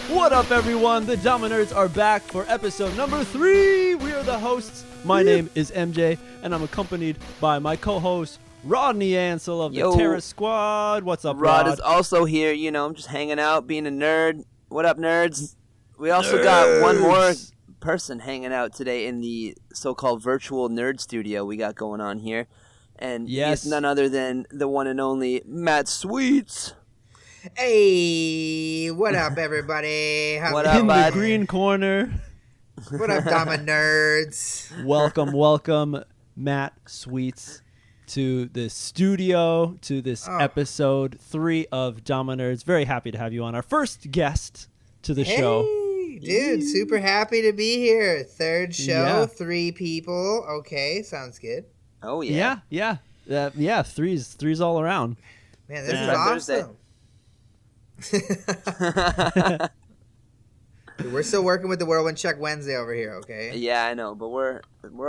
What up, everyone? The Dama Nerds are back for episode number 3. We are the hosts. My name is MJ, and I'm accompanied by my co-host, Rodney Ansel of the Terra Squad. What's up, Rod? Rod is also here. You know, I'm just hanging out, being a nerd. What up, nerds? We also got one more person hanging out today in the so-called virtual nerd studio we got going on here. And he's none other than the one and only Matt Sweets. Hey, what up, everybody? What up, in bud? the green corner. What up, Dama Nerds? Welcome, Matt Sweets, to the studio, to this episode 3 of Dama Nerds. Very happy to have you on, our first guest to the show. Dude, super happy to be here. Third show, 3 people. Okay, sounds good. Oh, yeah. Yeah, threes all around. Man, this is awesome. Dude, we're still working with the Whirlwind Check Wednesday over here, okay? Yeah, I know, but we're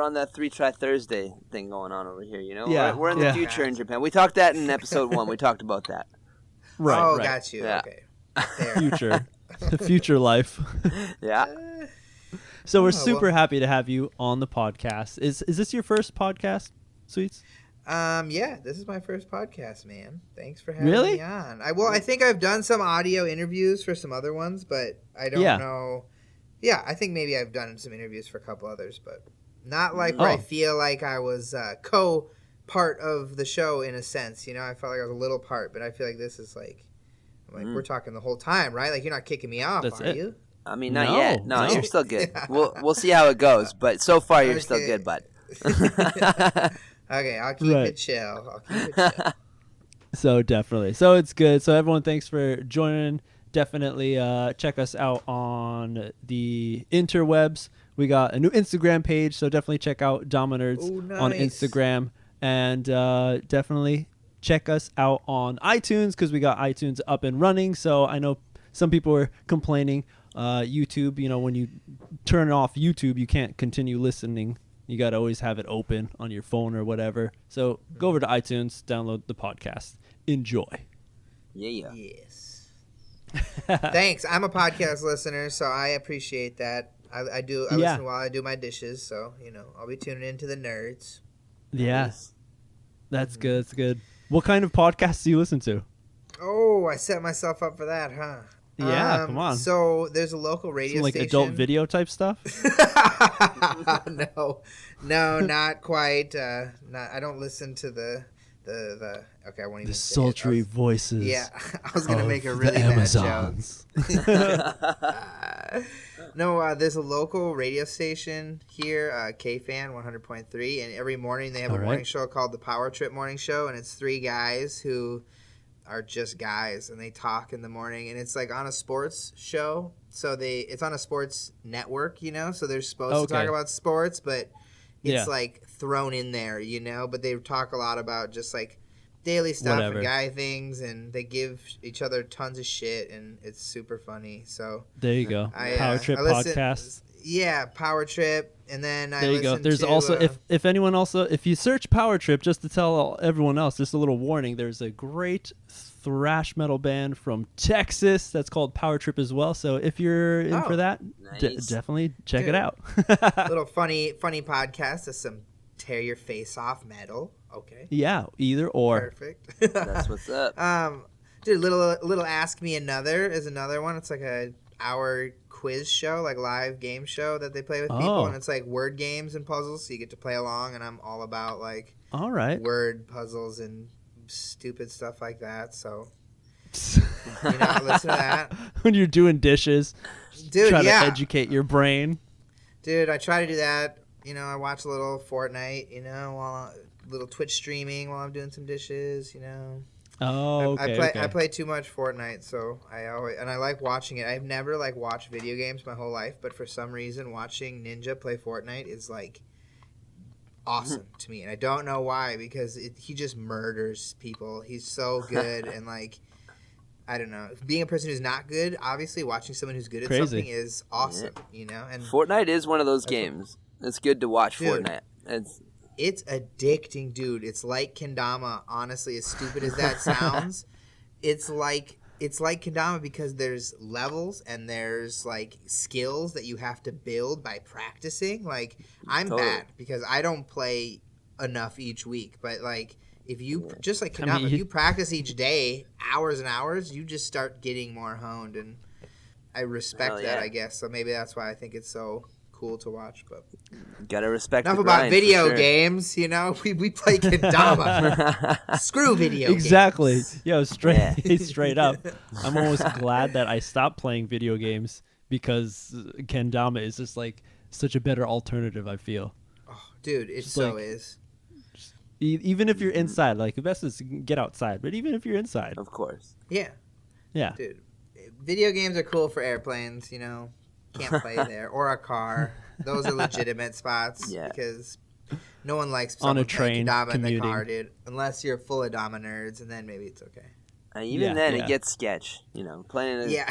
on that 3-try Thursday thing going on over here, you know? Yeah. We're in the future in Japan. We talked that in episode 1. We talked about that. Right. Got you. Yeah. Okay. Future. Future life. Yeah. So we're super happy to have you on the podcast. Is this your first podcast, Sweets? Yeah, this is my first podcast, man. Thanks for having me on. I think I've done some audio interviews for some other ones, but I don't know. Yeah, I think maybe I've done some interviews for a couple others, but not like where I feel like I was part of the show in a sense. You know, I felt like I was a little part, but I feel like this is like, we're talking the whole time, right? Like, you're not kicking me off, are you? I mean, not yet. No, you're still good. We'll see how it goes, but so far you're still good, bud. Okay, I'll keep it chill. So definitely. So it's good. So everyone, thanks for joining. Definitely check us out on the interwebs. We got a new Instagram page, so definitely check out Dama Nerds on Instagram. And definitely check us out on iTunes because we got iTunes up and running. So I know some people were complaining. YouTube, you know, when you turn off YouTube, you can't continue listening. You got to always have it open on your phone or whatever. So go over to iTunes, download the podcast. Enjoy. Yeah. Yes. Thanks. I'm a podcast listener, so I appreciate that. I listen while I do my dishes, so, you know, I'll be tuning into the nerds. Yes. That's good. That's good. What kind of podcasts do you listen to? Oh, I set myself up for that, huh? Yeah, come on. So there's a local radio like station. Adult video type stuff? No, not quite. I don't listen to the okay, I won't even say sultry voices. Yeah, I was gonna make a really bad joke. No, there's a local radio station here, KFan 100.3, and every morning they have a morning show called the Power Trip Morning Show, and it's 3 guys who are just guys, and they talk in the morning, and it's like on a sports show, so it's on a sports network, you know, so they're supposed to talk about sports, but it's like thrown in there, you know, but they talk a lot about just like daily stuff and guy things, and they give each other tons of shit, and it's super funny. So there you go. Power Trip podcast. Yeah, Power Trip, and then there you go. There's also if you search Power Trip, just to tell everyone else, just a little warning. There's a great thrash metal band from Texas that's called Power Trip as well. So if you're in for that, definitely check it out. Little funny podcast. That's some tear your face off metal. Okay. Yeah, either or. Perfect. That's what's up. Dude, little Ask Me Another is another one. It's like a hour quiz show, like live game show that they play with people, and it's like word games and puzzles, so you get to play along, and I'm all about like word puzzles and stupid stuff like that, so you know, listen to that when you're doing dishes, dude. Try to educate your brain, dude. I try to do that, you know. I watch a little Fortnite, you know, little Twitch streaming while I'm doing some dishes, you know. I play too much Fortnite, so I like watching it. I've never like watched video games my whole life, but for some reason watching Ninja play Fortnite is like awesome to me, and I don't know why, because he just murders people. He's so good, and like, I don't know, being a person who's not good, obviously watching someone who's good at something is awesome, you know. And Fortnite is one of those games. It's good to watch Fortnite. It's addicting, dude. It's like Kendama, honestly, as stupid as that sounds. It's like it's like Kendama because there's levels and there's like skills that you have to build by practicing. Like I'm bad because I don't play enough each week, but like if you just like Kendama, if you practice each day, hours and hours, you just start getting more honed, and I respect that, I guess. So maybe that's why I think it's so cool to watch. But gotta respect enough the about grind, video games, you know. We play Kendama. Screw video exactly. games. Yo, straight up. I'm almost glad that I stopped playing video games because Kendama is just like such a better alternative, I feel. Oh, dude, it so is. Even if you're inside, like the best is to get outside, but even if you're inside. Of course. Yeah. Yeah. Dude, video games are cool for airplanes, you know. Can't play there. Or a car. Those are legitimate spots because no one likes on a train Kendama commuting. in the car, dude. Unless you're full of Dama Nerds, and then maybe it's okay. Even then, it gets sketch. You know, playing. It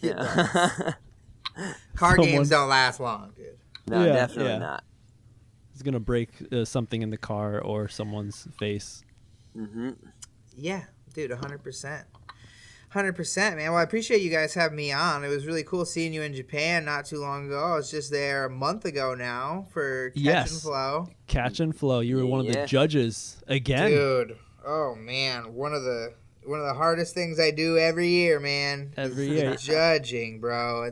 does. Car games don't last long, dude. No, definitely not. It's gonna break something in the car or someone's face. Mm-hmm. Yeah, dude, 100%. 100%, man. Well, I appreciate you guys having me on. It was really cool seeing you in Japan not too long ago. I was just there a month ago now for Catch and Flow. Catch and Flow. You were one of the judges again. Dude, oh man, one of the hardest things I do every year, man. Every year. Judging, bro.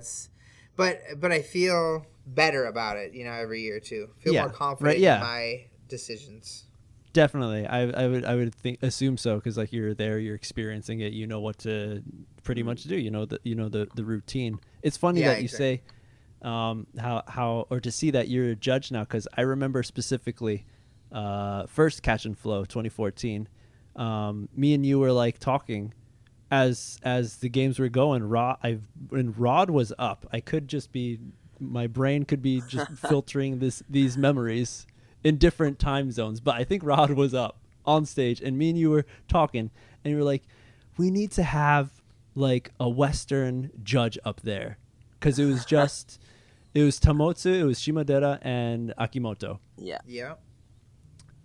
But I feel better about it, you know, every year too. Feel more confident in my decisions. Definitely, I would assume so because like you're there, you're experiencing it, you know what to pretty much do. You know the routine. It's funny that you say how or to see that you're a judge now because I remember specifically first Catch and Flow 2014. Me and you were like talking as the games were going. When Rod was up, I could just be my brain could be just filtering these memories in different time zones, but I think Rod was up on stage and me and you were talking and you were like, we need to have like a Western judge up there because it was Tamotsu, it was Shimadera and Akimoto. Yeah.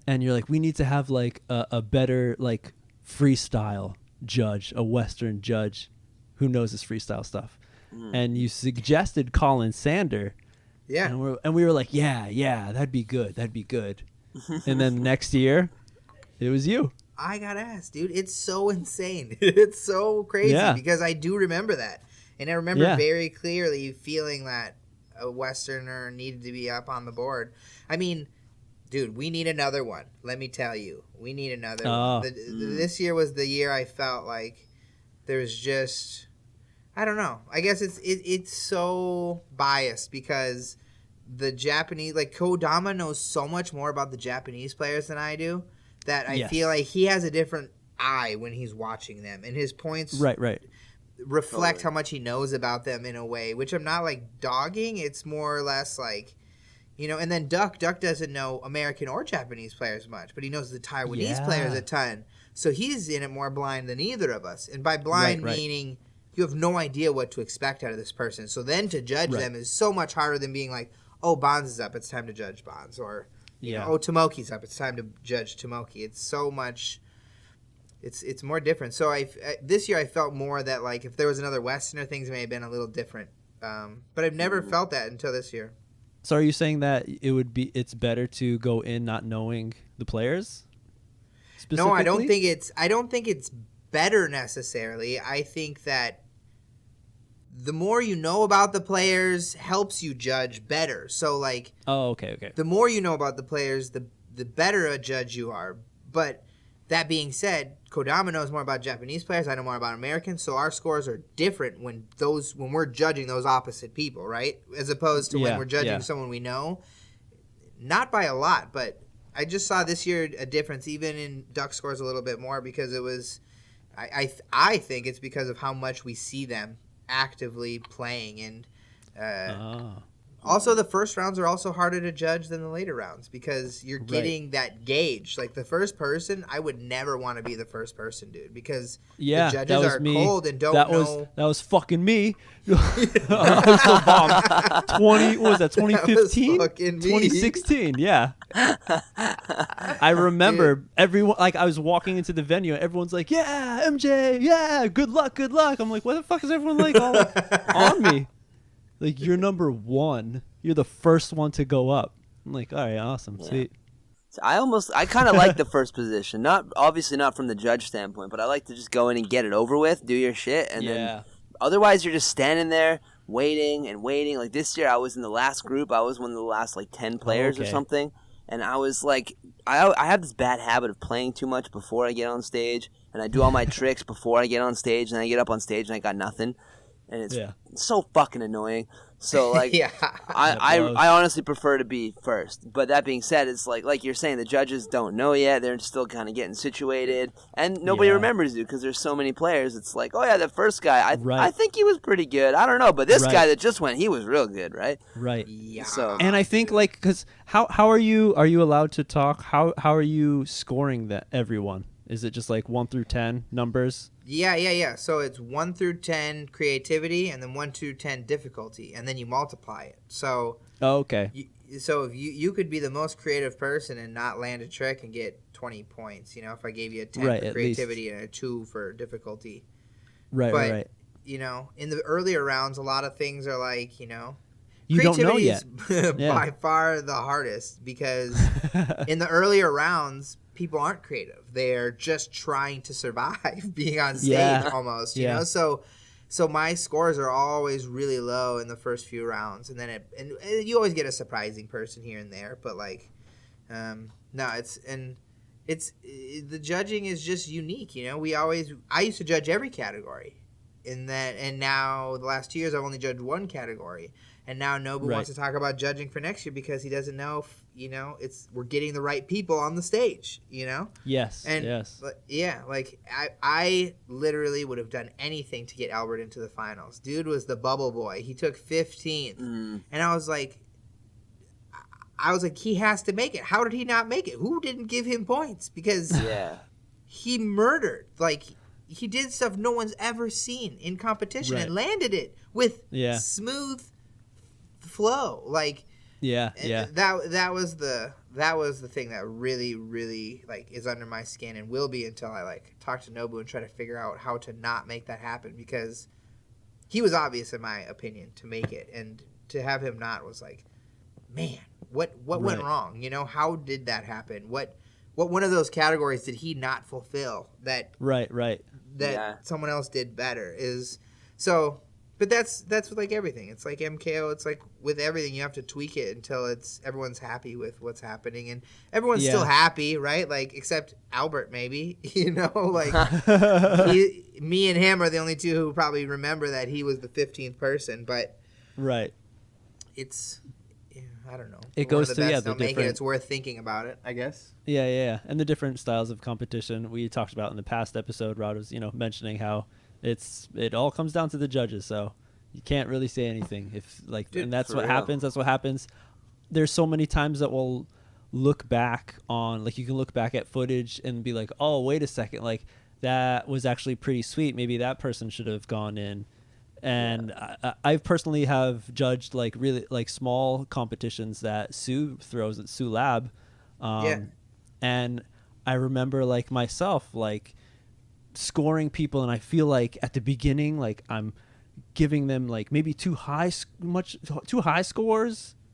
And you're like, we need to have like a better like freestyle judge, a Western judge who knows this freestyle stuff. And you suggested Colin Sander. Yeah. And we were like, yeah, that'd be good. And then next year, it was you. I got asked, dude. It's so insane. It's so crazy because I do remember that. And I remember very clearly feeling that a Westerner needed to be up on the board. I mean, dude, we need another one. Let me tell you. We need another one. This year was the year I felt like there was just... I don't know. I guess it's so biased because the Japanese, like Kodama knows so much more about the Japanese players than I do that I feel like he has a different eye when he's watching them, and his points reflect how much he knows about them in a way, which I'm not like dogging. It's more or less like, you know. And then Duck doesn't know American or Japanese players much, but he knows the Taiwanese players a ton. So he's in it more blind than either of us, and by blind meaning. You have no idea what to expect out of this person. So then to judge them is so much harder than being like, oh, Bonds is up, it's time to judge Bonds. Or, you know, oh, Tomoki's up, it's time to judge Tomoki. It's so much, it's more different. So this year I felt more that like if there was another Westerner, things may have been a little different. But I've never felt that until this year. So are you saying that it's better to go in not knowing the players? No, I don't think it's better necessarily. I think that the more you know about the players helps you judge better. So like, okay. The more you know about the players, the better a judge you are. But that being said, Kodama knows more about Japanese players. I know more about Americans. So our scores are different when we're judging those opposite people, right? As opposed to when we're judging someone we know. Not by a lot, but I just saw this year a difference, even in Duck scores a little bit more because it was. I think it's because of how much we see them actively playing, and Also, the first rounds are also harder to judge than the later rounds because you're getting that gauge. Like the first person, I would never want to be the first person, dude, because the judges are cold and don't know. That was fucking me. I was so bombed. What was that, 2015? 2016, yeah. I remember everyone, like I was walking into the venue and everyone's like, yeah, MJ, yeah, good luck. I'm like, what the fuck is everyone like all on me? Like, you're number one. You're the first one to go up. I'm like, all right, awesome, sweet. So I kind of like the first position. Obviously not from the judge standpoint, but I like to just go in and get it over with, do your shit, and then otherwise you're just standing there waiting and waiting. Like this year I was in the last group. I was one of the last like 10 players or something, and I was like, I have this bad habit of playing too much before I get on stage, and I do all my tricks before I get on stage, and I get up on stage and I got nothing. And it's so fucking annoying. So like, I honestly prefer to be first. But that being said, it's like you're saying, the judges don't know yet. They're still kind of getting situated, and nobody remembers you because there's so many players. It's like, oh yeah, the first guy, I think he was pretty good. I don't know, but this guy that just went, he was real good, right? Right. Yeah. So, and I think like, because how are you allowed to talk? How are you scoring that everyone? Is it just like 1 through 10 numbers? Yeah. So it's 1 through 10 creativity, and then 1 through 10 difficulty, and then you multiply it. So so if you could be the most creative person and not land a trick and get 20 points. You know, if I gave you a 10 for creativity and a 2 for difficulty. Right. You know, in the earlier rounds, a lot of things are like, you know, you don't know yet. By far the hardest because in the earlier rounds, people aren't creative. They're just trying to survive being on stage almost, you know? So my scores are always really low in the first few rounds. And then and you always get a surprising person here and there. But like, the judging is just unique, you know? I used to judge every category and now the last 2 years I've only judged one category. And now Nobu wants to talk about judging for next year because he doesn't know if, you know, we're getting the right people on the stage, you know? Yes. Like I literally would have done anything to get Albert into the finals. Dude was the bubble boy. He took 15th. And I was like, he has to make it. How did he not make it? Who didn't give him points? Because he murdered. Like, he did stuff no one's ever seen in competition and landed it with smooth flow. Like, that was the thing that really, really like is under my skin and will be until I like talk to Nobu and try to figure out how to not make that happen, because he was obvious in my opinion to make it, and to have him not was like, man, what went wrong? You know, how did that happen? What one of those categories did he not fulfill that someone else did better? But that's with like everything. It's like MKO. It's like with everything, you have to tweak it until everyone's happy with what's happening, and everyone's still happy, right? Like except Albert, maybe. You know, like me and him are the only two who probably remember that he was the 15th person. But it's I don't know. It goes to the different. It's worth thinking about it, I guess. Yeah, and the different styles of competition we talked about in the past episode. Rod was mentioning how. It all comes down to the judges, so you can't really say anything and that's what happens. That's what happens. There's so many times that we'll look back on, like you can look back at footage and be like, oh, wait a second, like that was actually pretty sweet. Maybe that person should have gone in. And I personally have judged like really like small competitions that Sue throws at Sue Lab, and I remember like myself like scoring people, and I feel like at the beginning like I'm giving them like maybe too high scores,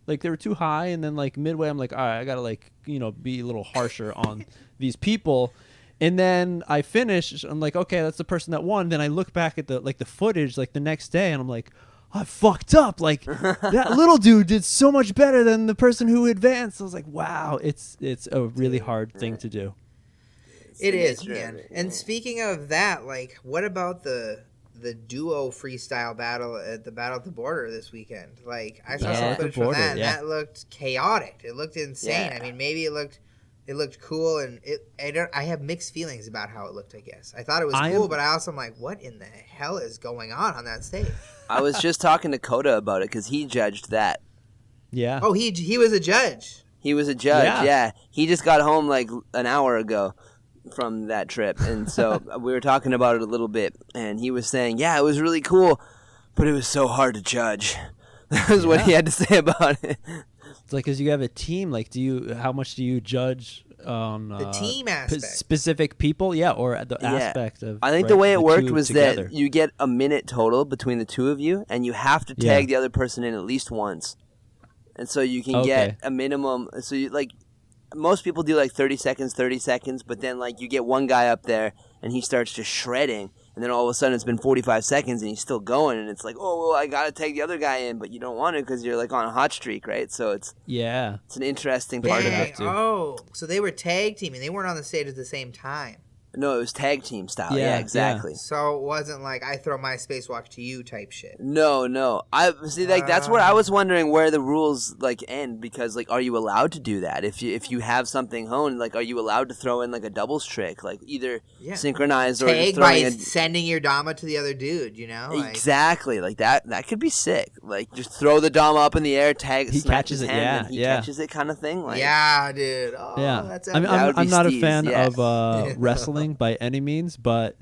like they were too high, and then like midway I'm like, all right, I gotta like be a little harsher on these people, and then I finish, I'm like, okay, that's the person that won. Then I look back at the footage like the next day, and I'm like, I fucked up, like that little dude did so much better than the person who advanced. I was like, wow, it's a really hard thing to do. It is, man. And speaking of that, like, what about the duo freestyle battle at the Battle at the Border this weekend? Like, I saw some footage from that, and that looked chaotic. It looked insane. I mean, maybe it looked cool, and I have mixed feelings about how it looked, I guess. I thought it was cool, but I also am like, what in the hell is going on that stage? I was just talking to Coda about it because he judged that. Yeah. Oh, he was a judge. He was a judge, yeah. He just got home like an hour ago from that trip. And so we were talking about it a little bit. And he was saying, yeah, it was really cool, but it was so hard to judge. That was what he had to say about it. It's like, because you have a team, like, how much do you judge on the team aspect? Specific people? Yeah, or the aspect of... I think the way it worked was that you get a minute total between the two of you, and you have to tag the other person in at least once. And so you can get a minimum... So, you like, most people do, like, 30 seconds, but then, like, you get one guy up there, and he starts just shredding. And then all of a sudden it's been 45 seconds and he's still going. And it's like, oh, well, I got to take the other guy in. But you don't want to because you're like on a hot streak, right? So it's it's an interesting part of it. Oh, so they were tag teaming. They weren't on the stage at the same time. No, it was tag team style. Yeah, exactly. Yeah. So it wasn't like I throw my spacewalk to you type shit. No. I see. Like that's where I was wondering where the rules like end, because like, are you allowed to do that if you have something honed? Like, are you allowed to throw in like a doubles trick, like either synchronized or tag by sending your Dama to the other dude? You know, exactly. Like that could be sick. Like just throw the Dama up in the air, tag. He catches it. And he catches it, kind of thing. Like dude. Oh, that's I'm not a fan of wrestling by any means, but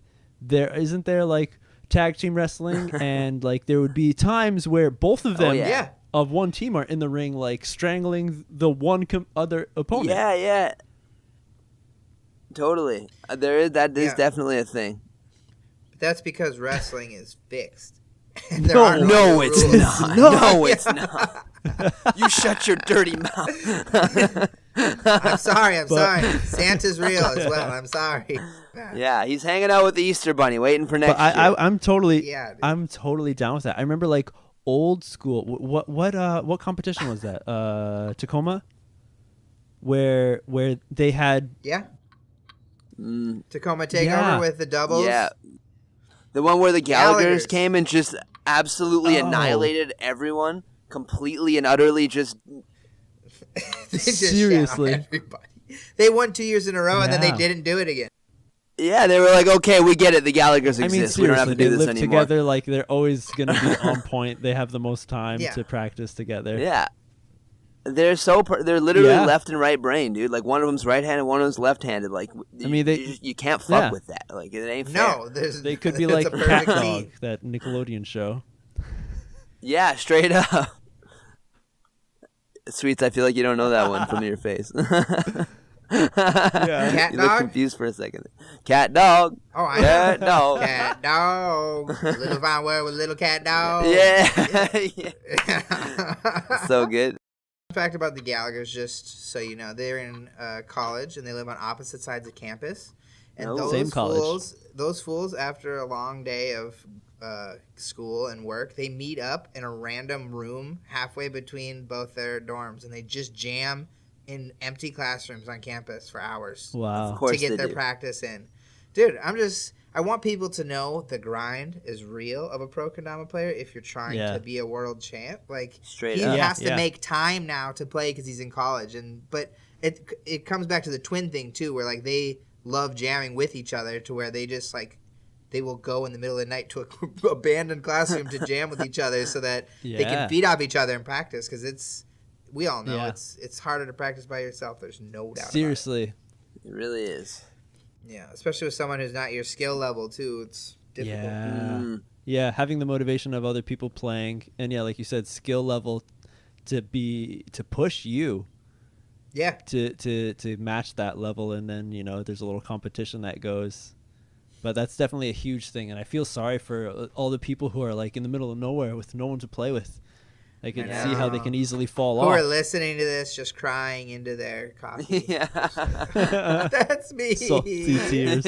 isn't there like tag team wrestling and like there would be times where both of them of one team are in the ring like strangling the one other opponent. Yeah. Totally. That is definitely a thing. But that's because wrestling is fixed. No, it's not. No, it's not. You shut your dirty mouth. I'm sorry. Santa's real as well. I'm sorry. Yeah, he's hanging out with the Easter Bunny, waiting for next year. I'm totally down with that. I remember like old school. What competition was that? Tacoma, where they had Tacoma Takeover with the doubles. Yeah, the one where the Gallaghers came and just absolutely annihilated everyone, completely and utterly. Just seriously, they won 2 years in a row, and then they didn't do it again. Yeah, they were like, okay, we get it. The Gallaghers exist. We don't have to do this anymore. They live together. Like they're always going to be on point. They have the most time to practice together. Yeah, they're literally left and right brain, dude. Like one of them's right-handed, one of them's left-handed. Like you can't fuck with that. Like it ain't fair. No, they could be like Cat Dog, that Nickelodeon show. Yeah, straight up. Sweets, I feel like you don't know that one from your face. Cat you dog? look confused for a second. Cat dog. Oh, I cat know. Dog. Cat dog. Little fine word with little cat dog. Yeah. So good. Fact about the Gallaghers, just so you know, they're in college and they live on opposite sides of campus. And same college. Those fools, after a long day of school and work, they meet up in a random room halfway between both their dorms, and they just jam in empty classrooms on campus for hours. Wow. To get their practice in. Dude, I want people to know the grind is real of a pro kendama player if you're trying to be a world champ. Like, he has to make time now to play because he's in college. But it comes back to the twin thing, too, where, like, they love jamming with each other to where they just, like, they will go in the middle of the night to an abandoned classroom to jam with each other so that they can feed off each other in practice, because we all know it's harder to practice by yourself. There's no doubt. Seriously. It really is. Yeah, especially with someone who's not your skill level, too. It's difficult. Yeah, having the motivation of other people playing, and like you said, skill level to push you. Yeah. To match that level, and then, there's a little competition that goes. But that's definitely a huge thing, and I feel sorry for all the people who are like in the middle of nowhere with no one to play with. I can see how they can easily fall off. Who are listening to this just crying into their coffee. Yeah. That's me. Salty tears.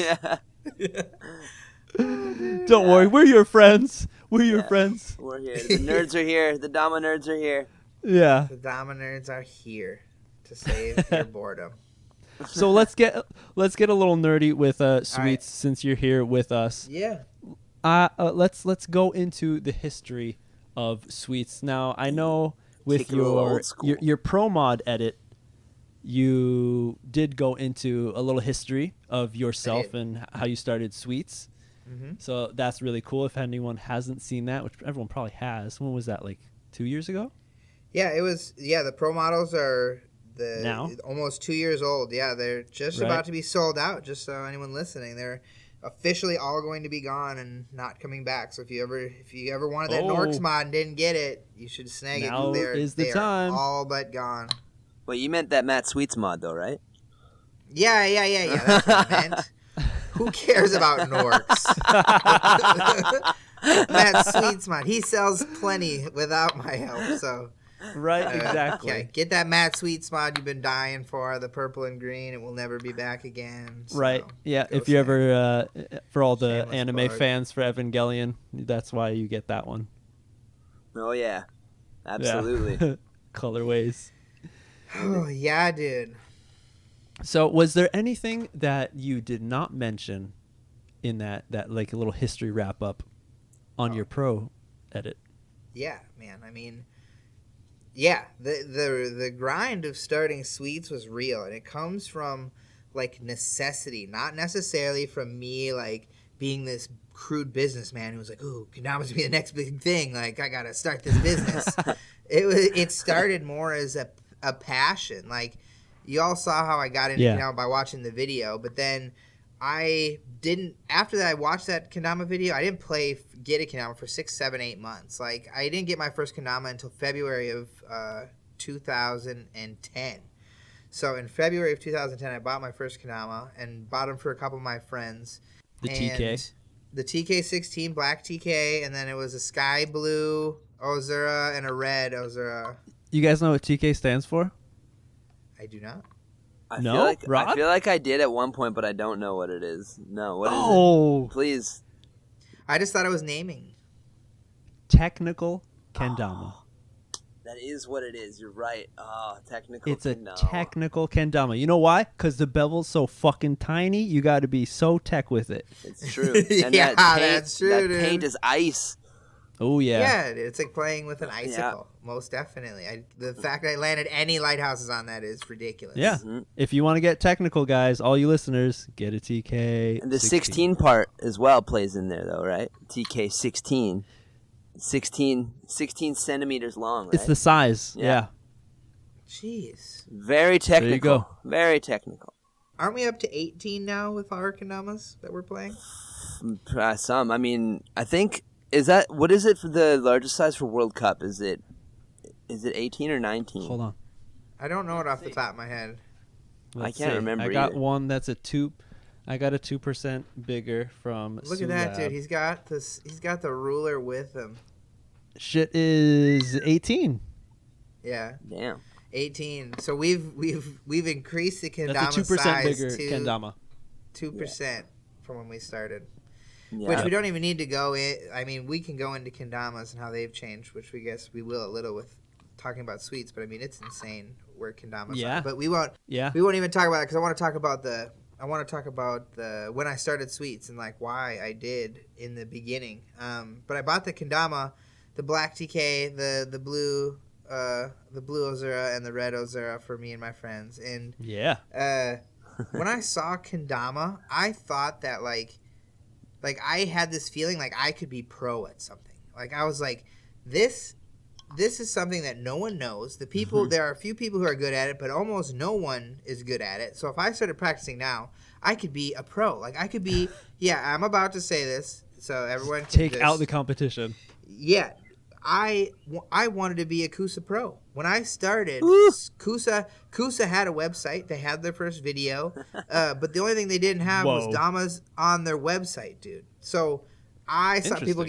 Don't worry, we're your friends. We're your friends. We're here. The nerds are here. The Dama Nerds are here. Yeah. The Dama Nerds are here to save your boredom. So let's get a little nerdy with Sweets, since you're here with us. Yeah. Let's go into the history of Sweets. Now, I know with your pro mod edit, you did go into a little history of yourself and how you started Sweets. Mm-hmm. So that's really cool. If anyone hasn't seen that, which everyone probably has. When was that, like 2 years ago? Yeah, it was. Yeah, the pro models are now almost 2 years old. Yeah, they're just about to be sold out. Just so anyone listening, they're officially all going to be gone and not coming back. So if you ever wanted that Norks mod and didn't get it, you should snag it. Now is the time. Are all but gone. Well, you meant that Matt Sweets mod though, right? Yeah. That's what I meant. Who cares about Norks? Matt Sweets mod. He sells plenty without my help. So. Right, exactly. Okay. Get that Matt Sweets mod you've been dying for, the purple and green. It will never be back again. So right. Yeah. If you ever, for all the anime fans for Evangelion, that's why you get that one. Oh yeah, absolutely. Yeah. Colorways. Oh yeah, dude. So, was there anything that you did not mention in that like a little history wrap up on your pro edit? Yeah, man. I mean. Yeah, the grind of starting Sweets was real, and it comes from like necessity, not necessarily from me like being this crude businessman who was like, "Ooh, Kendama's be the next big thing. Like, I gotta start this business." It started more as a passion. Like, you all saw how I got into Kendama by watching the video, but then after that I watched that Kendama video, I didn't get a Kendama for 6, 7, 8 months. Like, I didn't get my first Kendama until February of 2010. So in February of 2010, I bought my first Kendama and bought them for a couple of my friends. The TK? The TK16, black TK, and then it was a sky blue Ozura and a red Ozura. You guys know what TK stands for? I do not. I feel like I did at one point, but I don't know what it is. No, what is it? Please. I just thought it was naming. Technical Kendama. Oh, that is what it is. You're right. Technical It's Kendama. A technical Kendama. You know why? Because the bevel's so fucking tiny, you got to be so tech with it. It's true. And that's true, that paint is ice. Oh, yeah. Yeah, it's like playing with an icicle. Yeah. Most definitely. The fact that I landed any lighthouses on that is ridiculous. Yeah. Mm-hmm. If you want to get technical, guys, all you listeners, get a TK. And the 16 part as well plays in there, though, right? TK 16. 16 centimeters long, right? It's the size. Yeah. Jeez. Very technical. There you go. Very technical. Aren't we up to 18 now with our Kendamas that we're playing? Some. I mean, I think... what is it for the largest size for World Cup? Is it 18 or 19? Hold on. I don't know it off the top of my head. I can't remember. I got one that's I got a 2% bigger from Look at that, dude. He's got the ruler with him. Shit is 18. Yeah. Damn. 18. So we've increased the Kendama That's a 2% size bigger to Kendama. 2% from when we started. Yeah. Which we don't even need to go in. I mean, we can go into Kendamas and how they've changed, which we guess we will a little with talking about Sweets. But I mean, it's insane where Kendamas are. But we won't. Yeah. We won't even talk about it because I want to talk about when I started Sweets and like why I did in the beginning. But I bought the Kendama, the black TK, the blue Ozura and the red Ozura for me and my friends. And when I saw Kendama, I thought that like I had this feeling like I could be pro at something. Like I was like, this is something that no one knows. The people there are a few people who are good at it, but almost no one is good at it. So if I started practicing now, I could be a pro. Like I could be. Yeah, I'm about to say this, so everyone can take out the competition. Yeah, I wanted to be a Kusa pro. When I started, Kusa had a website. They had their first video, but the only thing they didn't have was Damas on their website, dude. So I saw people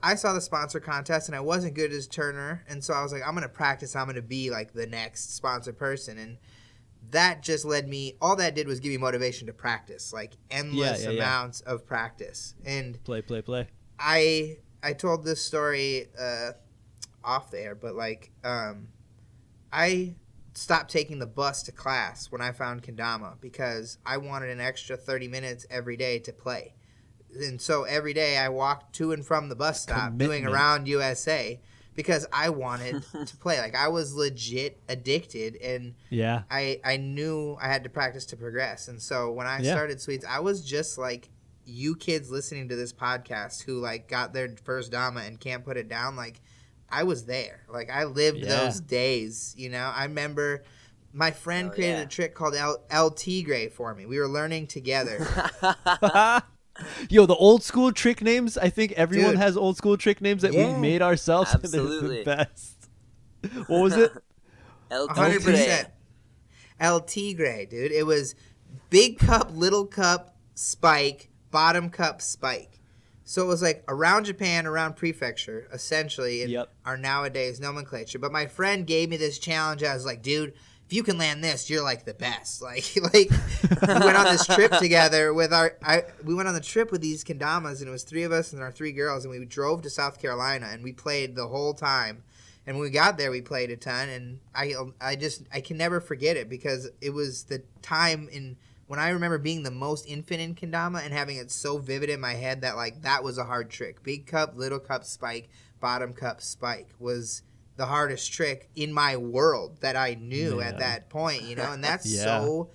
I saw the sponsor contest, and I wasn't good as Turner, and so I was like, I'm gonna practice. I'm gonna be like the next sponsor person, and that just led me. All that did was give me motivation to practice, like endless amounts of practice. And play. I told this story off the air, but like I stopped taking the bus to class when I found Kendama because I wanted an extra 30 minutes every day to play. And so every day I walked to and from the bus stop doing around USA because I wanted to play. Like I was legit addicted, and I knew I had to practice to progress. And so when I started Sweets, I was just like you kids listening to this podcast who like got their first Dama and can't put it down. Like I was there. Like, I lived those days, you know. I remember my friend created a trick called Ep.03 for me. We were learning together. Yo, the old school trick names. I think everyone has old school trick names that we made ourselves. Absolutely. They're the best. What was it? 100%. Ep.03, dude. It was big cup, little cup, spike, bottom cup, spike. So it was like around Japan, around prefecture, essentially, in our nowadays nomenclature. But my friend gave me this challenge. I was like, dude, if you can land this, you're like the best. Like we went on this trip together with we went on the trip with these kendamas, and it was 3 of us and our 3 girls, and we drove to South Carolina, and we played the whole time. And when we got there, we played a ton, and I can never forget it, because it was the time when I remember being the most infant in kendama and having it so vivid in my head that, like, that was a hard trick. Big cup, little cup, spike, bottom cup, spike was the hardest trick in my world that I knew at that point, you know, and that's so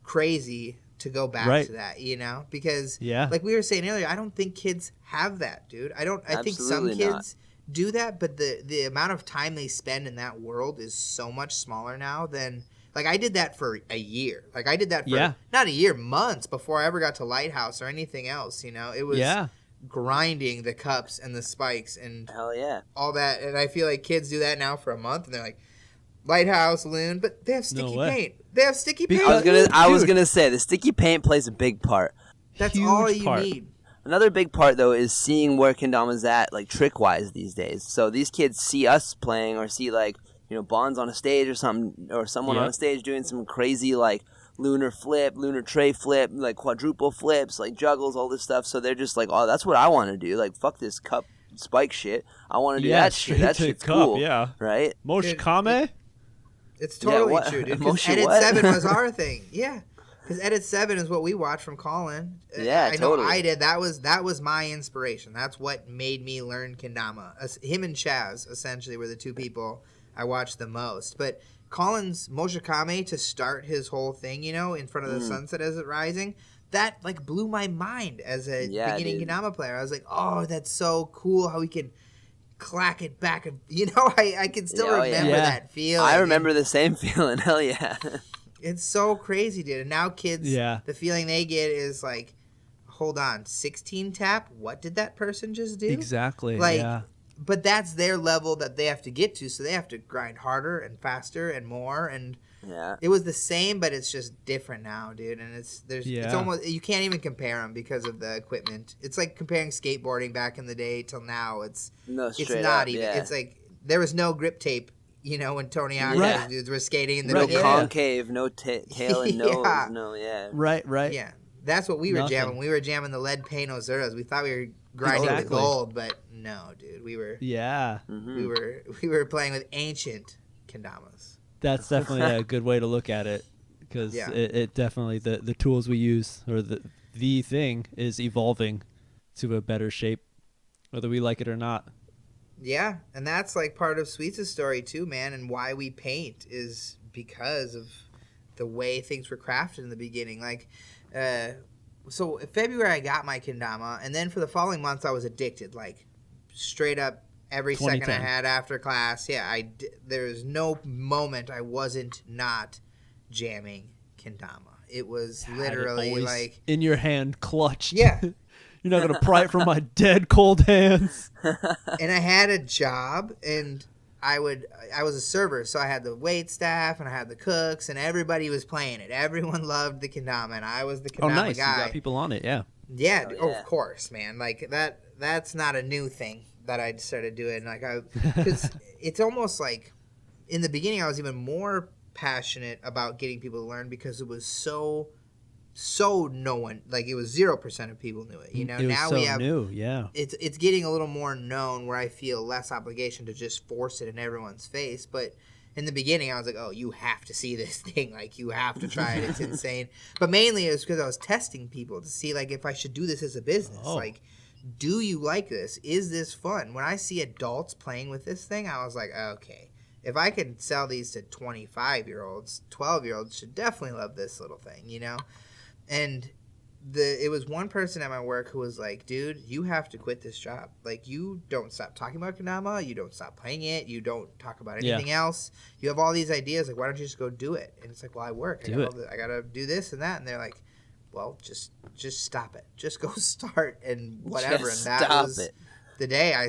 crazy to go back to that, you know, because like we were saying earlier, I don't think kids have that, dude. I think some kids do that, but the amount of time they spend in that world is so much smaller now than, like, I did that for a year. Like, I did that for not a year, months before I ever got to Lighthouse or anything else, you know. It was grinding the cups and the spikes and all that. And I feel like kids do that now for a month, and they're like, Lighthouse, Loon, but they have sticky paint. They have sticky paint. I was gonna say the sticky paint plays a big part. That's all you need. Another big part, though, is seeing where kendama's at, like, trick-wise these days. So these kids see us playing, or see, like, you know, Bonds on a stage or something, or someone on a stage doing some crazy, like, lunar flip, lunar tray flip, like quadruple flips, like juggles, all this stuff. So they're just like, oh, that's what I want to do. Like, fuck this cup spike shit. I want to do that shit. That shit's cool. Yeah. Right? Moshikame? It's totally true, dude. Because Edit 7 was our thing. Yeah. Because Edit 7 is what we watched from Colin. Yeah, I know I did. That was my inspiration. That's what made me learn kendama. Him and Chaz, essentially, were the 2 people I watched the most. But Colin's Moshikame to start his whole thing, you know, in front of the sunset as it rising, that, like, blew my mind as a beginning kendama player. I was like, oh, that's so cool how we can clack it back. You know, I can still remember that feeling. I remember the same feeling. Hell yeah. It's so crazy, dude. And now kids, the feeling they get is like, hold on, 16 tap? What did that person just do? Exactly, like, but that's their level that they have to get to, so they have to grind harder and faster and more. And it was the same, but it's just different now, dude. And it's almost, you can't even compare them because of the equipment. It's like comparing skateboarding back in the day till now. It's not even. It's like there was no grip tape, you know, when Tony Hawk's dudes were skating in the no concave, no tail and nose, Right. Yeah, that's what we were jamming. We were jamming the lead paint Ozuras. We thought we were grinding the gold, but no, dude, we were we were playing with ancient kendamas. That's definitely a good way to look at it, because it definitely the tools we use, or the thing is evolving to a better shape, whether we like it or not. Yeah, and that's like part of Sweets' story too, man, and why we paint is because of the way things were crafted in the beginning. Like, so in February I got my kendama, and then for the following months I was addicted, like straight up every second I had after class. Yeah, there was no moment I wasn't not jamming kendama. It was literally like in your hand, clutched. Yeah. You're not going to pry it from my dead cold hands. And I had a job, and I was a server, so I had the wait staff, and I had the cooks, and everybody was playing it. Everyone loved the kendama, and I was the kendama guy. You got people on it, yeah. Yeah, of course, man. Like, that's not a new thing that I started doing. Like, because it's almost like, in the beginning, I was even more passionate about getting people to learn, because it was so no one, like, it was 0% of people knew it, you know. Now we have new, it's getting a little more known, where I feel less obligation to just force it in everyone's face. But in the beginning I was like, oh, you have to see this thing, like, you have to try it, it's insane. But mainly it was because I was testing people to see, like, if I should do this as a business. Like, do you like this? Is this fun? When I see adults playing with this thing, I was like, okay, if I can sell these to 25-year-olds, 12-year-olds should definitely love this little thing, you know. And it was one person at my work who was like, dude, you have to quit this job. Like, you don't stop talking about Kendama. You don't stop playing it. You don't talk about anything else. You have all these ideas. Like, why don't you just go do it? And it's like, well, I work. I got to do this and that. And they're like, well, just stop it. Just go start and whatever. Just and that was it. the day I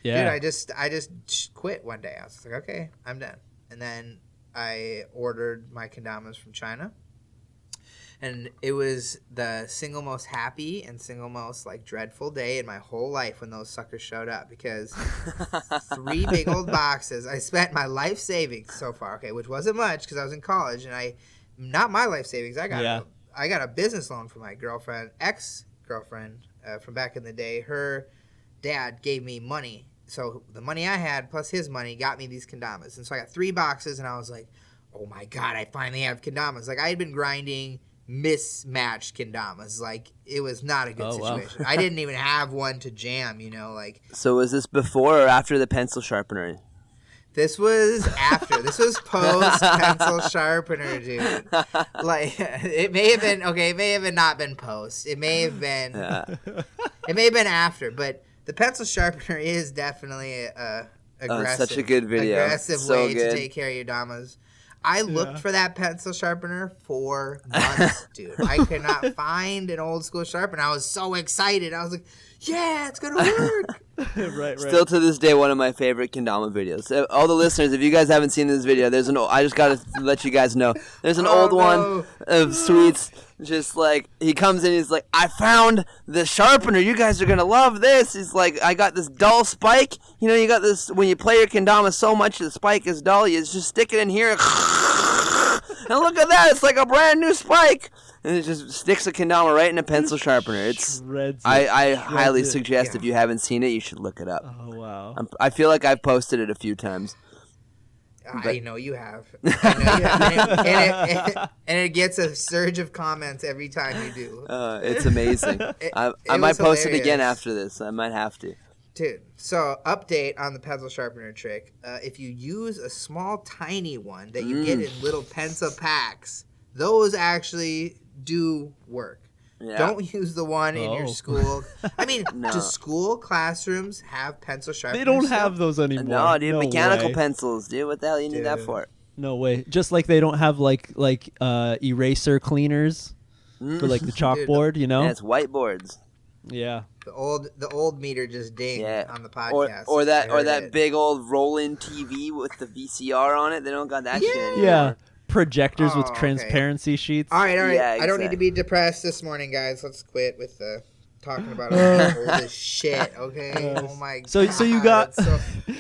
Dude, I just quit one day. I was like, okay, I'm done. And then I ordered my Kendamas from China. And it was the single most happy and single most like dreadful day in my whole life when those suckers showed up, because 3 big old boxes. I spent my life savings so far, okay, which wasn't much because I was in college, and not my life savings. I got a business loan from my ex-girlfriend from back in the day. Her dad gave me money, so the money I had plus his money got me these Kendamas, and so I got 3 boxes, and I was like, oh my god, I finally have Kendamas. Like, I had been grinding mismatched Kendamas. Like, it was not a good situation. Wow. I didn't even have one to jam, like. So was this before or after the pencil sharpener? This was after. This was post pencil sharpener, dude. Like, it may have been okay. It may have not been post. It may have been. It may have been after. But the pencil sharpener is definitely a aggressive, such a good video. Aggressive way to take care of your damas. I looked for that pencil sharpener for months, dude. I could not find an old school sharpener. I was so excited. I was like, yeah, it's going to work. right. Still to this day, one of my favorite Kendama videos. All the listeners, if you guys haven't seen this video, I just got to let you guys know. There's an old one of Sweets. Just like, he comes in, he's like, I found the sharpener. You guys are going to love this. He's like, I got this dull spike. You got this, when you play your Kendama so much, the spike is dull. You just stick it in here. And look at that. It's like a brand new spike. And it just sticks a Kendama right in a pencil sharpener. I highly suggest if you haven't seen it, you should look it up. Oh, wow. I feel like I've posted it a few times. I know you have. And it gets a surge of comments every time you do. It's amazing. I might post it again after this. I might have to. Dude, so update on the pencil sharpener trick. If you use a small, tiny one that you get in little pencil packs, those actually do work. Yeah. Don't use the one in your school. I mean, do school classrooms have pencil sharpeners? They don't have those anymore. No, dude, mechanical pencils, dude. What the hell you need that for? No way. Just like they don't have like eraser cleaners for like the chalkboard, Yeah, it's whiteboards. Yeah. The old meter just dinged on the podcast. Or that big old roll-in TV with the VCR on it. They don't got that shit anymore. Yeah. Projectors with transparency sheets. All right. Yeah, exactly. I don't need to be depressed this morning, guys. Let's quit with the talking about all this shit, okay? Oh my god. So you got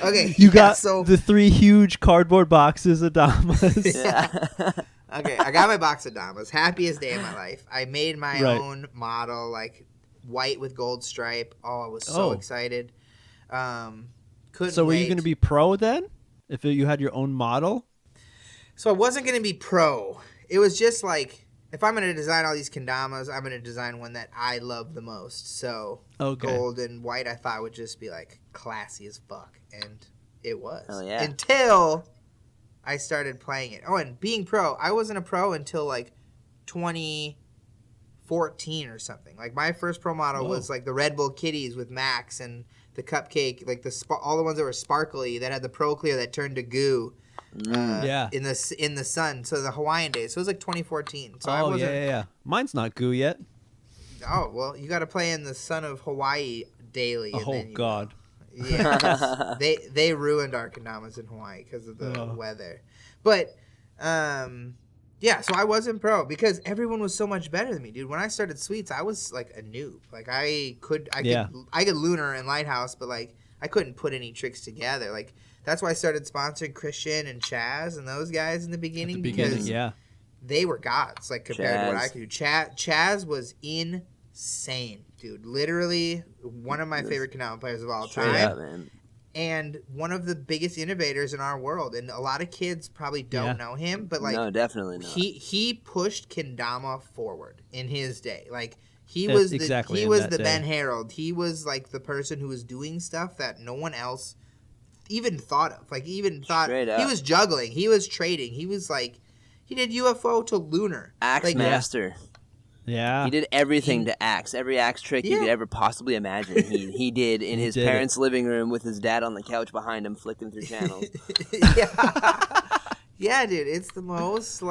okay. You got the 3 huge cardboard boxes of Damas. Yeah. Okay, I got my box of Damas. Happiest day of my life. I made my own model, like white with gold stripe. Oh, I was so excited. So were you going to be pro then? If you had your own model? So I wasn't going to be pro. It was just like, if I'm going to design all these Kendamas, I'm going to design one that I love the most. So gold and white I thought would just be like classy as fuck. And it was. Oh, yeah. Until I started playing it. Oh, and being pro, I wasn't a pro until like 2014 or something. Like my first pro model was like the Red Bull Kitties with Max and the cupcake, like all the ones that were sparkly that had the Pro Clear that turned to goo. In the sun, so the Hawaiian days. So it was like 2014. So yeah. Mine's not goo yet. Oh well, you got to play in the sun of Hawaii daily. Oh God. Yeah, they ruined our Kendamas in Hawaii because of the weather. But yeah, so I wasn't pro because everyone was so much better than me, dude. When I started Sweets, I was like a noob. Like I could Lunar and Lighthouse, but like I couldn't put any tricks together. Like. That's why I started sponsoring Christian and Chaz and those guys in the beginning. Because they were gods, like compared to what I could do. Chaz was insane, dude. Literally one of my favorite Kendama players of all time. Up, man. And one of the biggest innovators in our world. And a lot of kids probably don't know him, but like no, definitely not. He pushed Kendama forward in his day. Like he was the Ben Harrold. He was like the person who was doing stuff that no one else even thought of. Like he was juggling, he was trading, he was like he did UFO to Lunar. Axe like, Master. Yeah. He did everything to axe. Every axe trick you could ever possibly imagine. He did in his parents' living room with his dad on the couch behind him flicking through channels. Yeah, dude. It's the most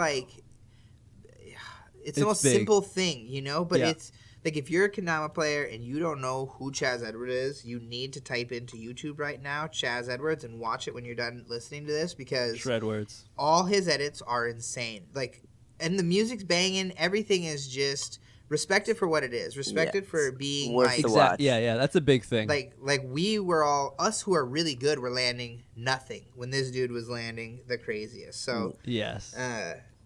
it's the most simple thing, you know? But it's like if you're a Kendama player and you don't know who Chaz Edwards is, you need to type into YouTube right now, Chaz Edwards, and watch it when you're done listening to this because Shredwards. All his edits are insane. Like, and the music's banging. Everything is just respected for what it is. Respected for being worth the watch. Yeah, that's a big thing. Like we were all us who are really good were landing nothing when this dude was landing the craziest. So yes.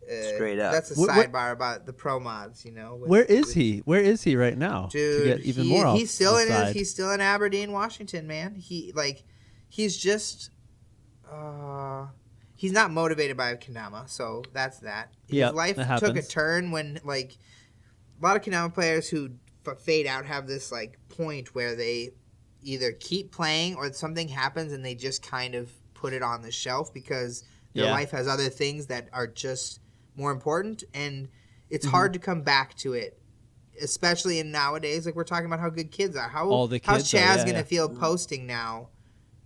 Straight up. That's a sidebar about the pro mods, you know. Where is he? Where is he right now? Dude, to get even more he's still he's still in Aberdeen, Washington, man. He's just he's not motivated by Kendama, so that's that. His life took a turn when a lot of Kendama players who fade out have this point where they either keep playing or something happens and they just kind of put it on the shelf because their life has other things that are just more important, and it's hard to come back to it, especially in nowadays. Like we're talking about how good kids are. How's Chaz gonna feel posting now,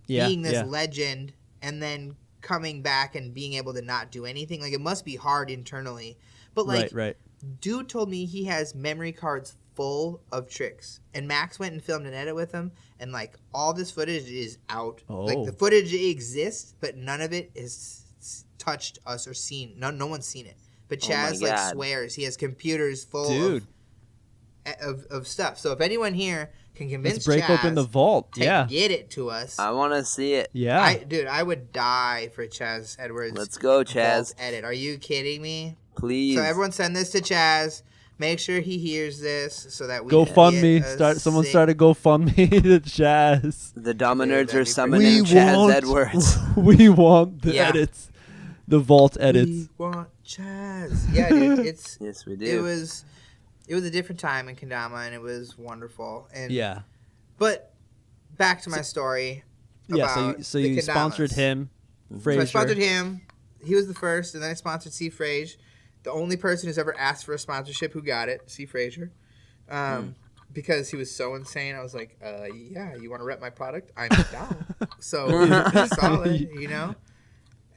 being this legend, and then coming back and being able to not do anything? Like it must be hard internally. But right. Dude told me he has memory cards full of tricks, and Max went and filmed an edit with him, and all this footage is out. Like the footage exists, but none of it is touched us or seen. No one's seen it. But Chaz swears he has computers full of stuff. So if anyone here can convince break open the vault. to get it to us, I want to see it. Yeah, I would die for Chaz Edwards. Let's go, Chaz. Edit. Are you kidding me? Please. So everyone send this to Chaz. Make sure he hears this so that we GoFundMe. Someone started GoFundMe to Chaz. The Dama Nerds are summoning Chaz Edwards. We want the edits. The vault edits. We want Chaz. Yeah, dude. Yes, we do. It was a different time in Kendama, and it was wonderful. And but back to my story. So you sponsored him, Frazier. So I sponsored him. He was the first, and then I sponsored C. Frazier. The only person who's ever asked for a sponsorship who got it, C. Frazier. Because he was so insane. I was like, yeah, you want to rep my product? I'm down. So solid, you know?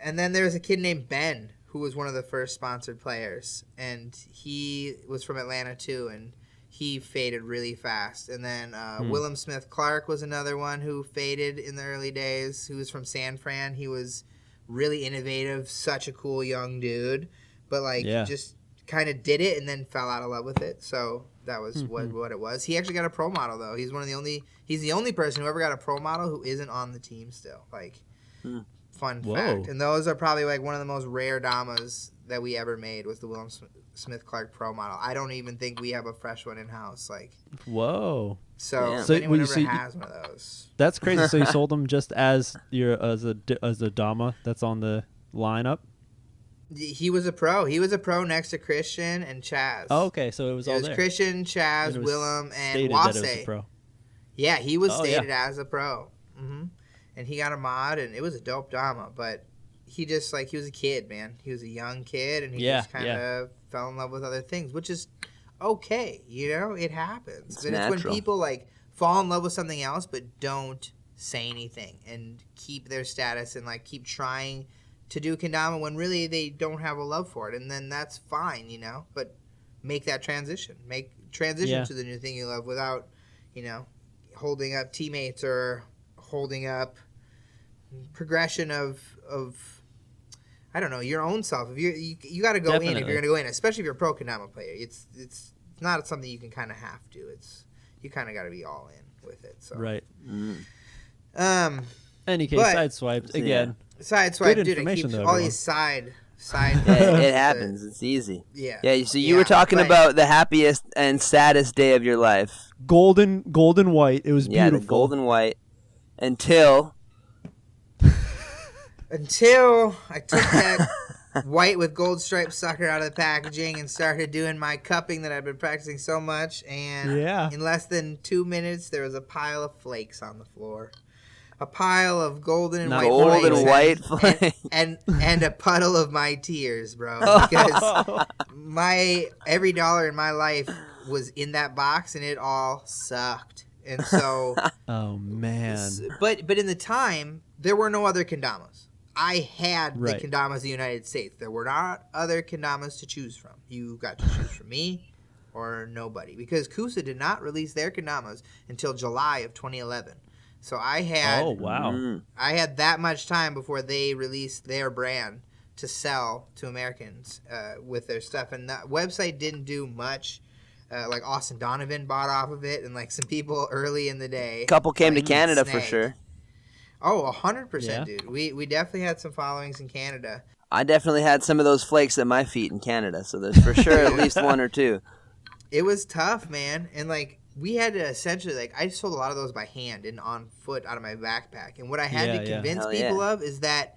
And then there was a kid named Ben who was one of the first sponsored players. And he was from Atlanta too, and he faded really fast. And then Willem Smith Clark was another one who faded in the early days, who was from San Fran. He was really innovative, such a cool young dude. But just kind of did it and then fell out of love with it. So that was what it was. He actually got a pro model though. He's the only person who ever got a pro model who isn't on the team still. Fun fact. And those are probably one of the most rare Damas that we ever made was the Willem Smith Clark pro model. I don't even think we have a fresh one in house. Whoa. So if anyone ever has one of those. That's crazy. So you sold them just as a Dama that's on the lineup? He was a pro. He was a pro next to Christian and Chaz. Oh, okay. So it was all there. It was Christian, Chaz, Willem, and Wase. Yeah, he was stated as a pro. Mm-hmm. And he got a mod, and it was a dope Dama. But he just, he was a kid, man. He was a young kid, and he just kind of fell in love with other things, which is okay. You know, it happens. It's natural. It's when people, fall in love with something else but don't say anything and keep their status and, keep trying to do Kendama when really they don't have a love for it. And then that's fine, you know. But make that transition. To the new thing you love without, holding up teammates or holding up progression of I don't know, your own self. If you got to go in if you're going to go in, especially if you're a pro Kendama player. It's not something you can kind of have to. You kind of got to be all in with it. So right. Any case, sideswiped again. Sideswiped, dude. It keeps all these side. It happens. It's easy. Yeah. Yeah. So you were talking about the happiest and saddest day of your life. Golden white. It was beautiful. Yeah, the golden white. Until I took that white with gold striped sucker out of the packaging and started doing my cupping that I've been practicing so much. And in less than 2 minutes, there was a pile of flakes on the floor. a pile of golden and Not white flakes and a puddle of my tears, bro. Because my every dollar in my life was in that box, and it all sucked. And so, oh man! But in the time, there were no other kendamas. I had Right. the kendamas of the United States. There were not other kendamas to choose from. You got to choose from me or nobody, because Kusa did not release their kendamas until July of 2011. So I had I had that much time before they released their brand to sell to Americans with their stuff, and that website didn't do much. Like Austin Donovan bought off of it, and like some people early in the day. A couple came to Canada for sure. Oh, 100%, dude. We definitely had some followings in Canada. I definitely had some of those flakes at my feet in Canada, so there's for sure at least one or two. It was tough, man, and like we had to essentially like I sold a lot of those by hand and on foot out of my backpack. And what I had to convince people of is that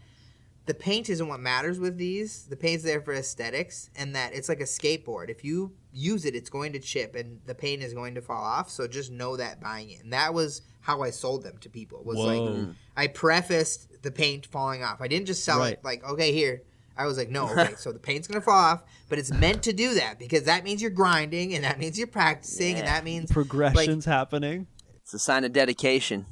the paint isn't what matters with these. The paint's there for aesthetics, and that it's like a skateboard. If you use it, it's going to chip, and the paint is going to fall off. So just know that buying it. And that was how I sold them to people. Was like I prefaced the paint falling off. I didn't just sell it like, okay, here. I was like, no, okay, so the paint's going to fall off, but it's meant to do that because that means you're grinding, and that means you're practicing, and that means progression's happening. It's a sign of dedication.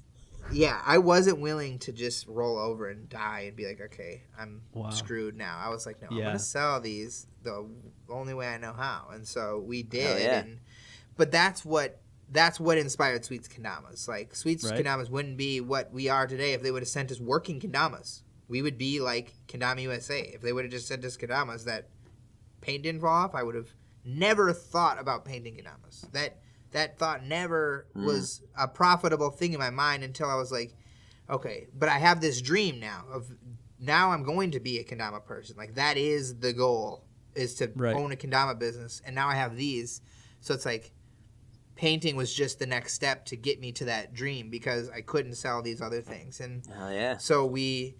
Yeah, I wasn't willing to just roll over and die and be like, okay, I'm screwed now. I was like, no, I'm going to sell these the only way I know how. And so we did. But that's what inspired Sweets Kendamas. Like, Sweets Kendamas wouldn't be what we are today if they would have sent us working kendamas. We would be like Kendama USA. If they would have just sent us kendamas that paint didn't fall off, I would have never thought about painting kendamas. That thought never was a profitable thing in my mind until I was like, okay, but I have this dream now now I'm going to be a kendama person. Like, that is the goal, is to own a kendama business. And now I have these. So it's like painting was just the next step to get me to that dream because I couldn't sell these other things. And so we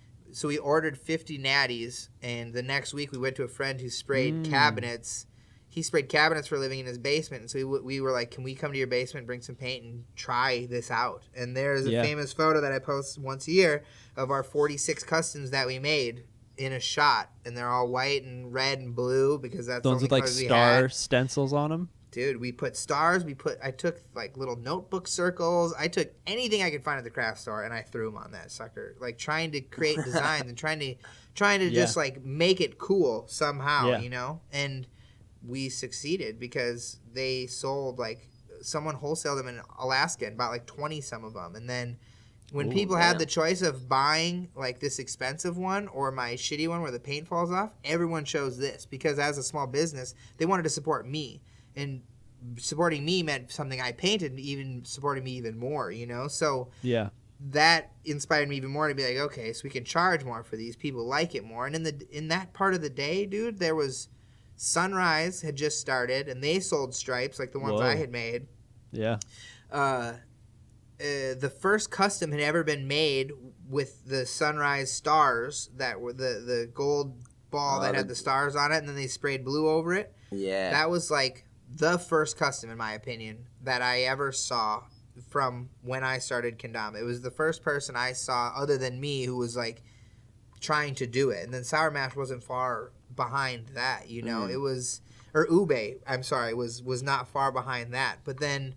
ordered 50 natties, and the next week we went to a friend who sprayed cabinets. He sprayed cabinets for a living in his basement, and so we were like, can we come to your basement, bring some paint, and try this out? And there's a famous photo that I post once a year of our 46 customs that we made in a shot, and they're all white and red and blue because that's those with like star stencils on them. Dude, we put stars. I took like little notebook circles. I took anything I could find at the craft store, and I threw them on that sucker. Like, trying to create designs and trying to just like make it cool somehow, you know. And we succeeded because they sold, like, someone wholesaled them in Alaska and bought like 20 some of them. And then when people had the choice of buying like this expensive one or my shitty one where the paint falls off, everyone chose this because as a small business, they wanted to support me. And supporting me meant something I painted, even supporting me even more, you know? So that inspired me even more to be like, okay, so we can charge more for these. People like it more. And in that part of the day, dude, there was Sunrise had just started, and they sold stripes like the ones I had made. Yeah. The first custom had ever been made with the Sunrise stars that were the gold ball that had the stars on it, and then they sprayed blue over it. Yeah. That was like the first custom, in my opinion, that I ever saw from when I started Kendama. It was the first person I saw other than me who was like trying to do it. And then Sour Mash wasn't far behind that, you know. It was, or Ube, I'm sorry, was not far behind that. But then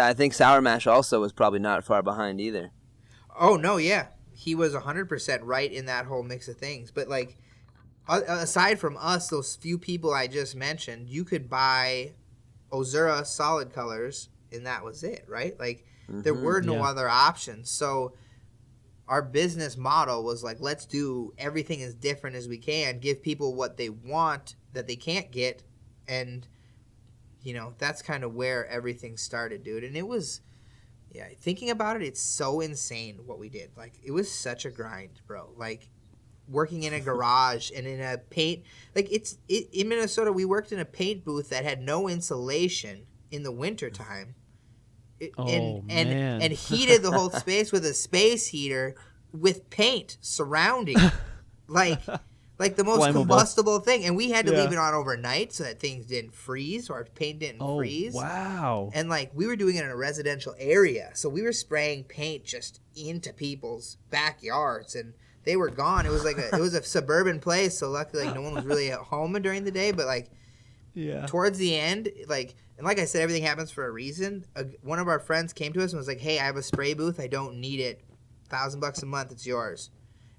I think Sour Mash also was probably not far behind either. Oh no, yeah. He was 100% right in that whole mix of things. But like, aside from us, those few people I just mentioned, you could buy Ozura solid colors, and that was it, right? Like, there were no other options. So our business model was like, let's do everything as different as we can, give people what they want that they can't get, and, you know, that's kind of where everything started, dude. And it was, thinking about it, it's so insane what we did. Like, it was such a grind, bro. Like, working in a garage and in a paint, like, in Minnesota, we worked in a paint booth that had no insulation in the wintertime. And heated the whole space with a space heater with paint surrounding it. Like, Like the most Flammable. combustible thing. And we had to leave it on overnight so that things didn't freeze or our paint didn't freeze. Wow. And like we were doing it in a residential area. So we were spraying paint just into people's backyards and they were gone. It was like it was a suburban place. So luckily like no one was really at home during the day. But like towards the end, like, and like I said, everything happens for a reason. One of our friends came to us and was like, hey, I have a spray booth. I don't need it. $1,000 a month. It's yours.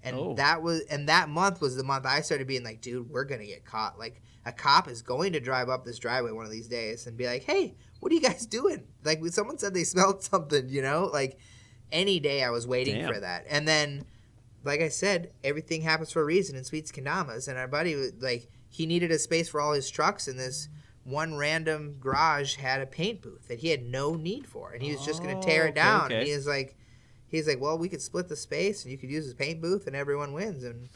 And that month was the month I started being like, dude, we're going to get caught. Like, a cop is going to drive up this driveway one of these days and be like, hey, what are you guys doing? Like, someone said they smelled something, you know? Like, any day I was waiting for that. And then, like I said, everything happens for a reason in Sweets Kendamas. And our buddy, like, he needed a space for all his trucks, and this one random garage had a paint booth that he had no need for. And he was just going to tear it down. Okay. And he's like, well, we could split the space, and you could use his paint booth, and everyone wins. And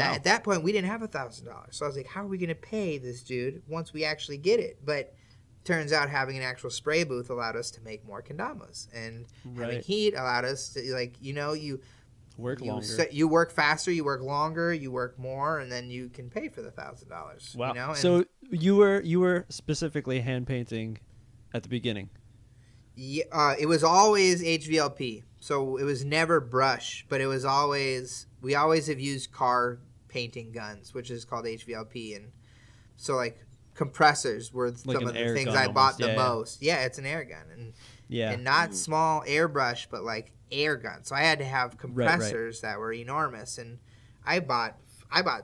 at that point, we didn't have $1,000. So I was like, how are we going to pay this dude once we actually get it? But turns out having an actual spray booth allowed us to make more kendamas. And having heat allowed us to, like, you know, you longer. You work faster, you work longer, you work more, and then you can pay for the $1,000. Wow. You know? And so you were specifically hand painting at the beginning? Yeah, it was always HVLP. So it was never brush, but it was always, we always have used car painting guns, which is called HVLP. And so like compressors were like some of the things I bought the most. Yeah, it's an air gun. And not small airbrush, but like air gun. So I had to have compressors that were enormous. And I bought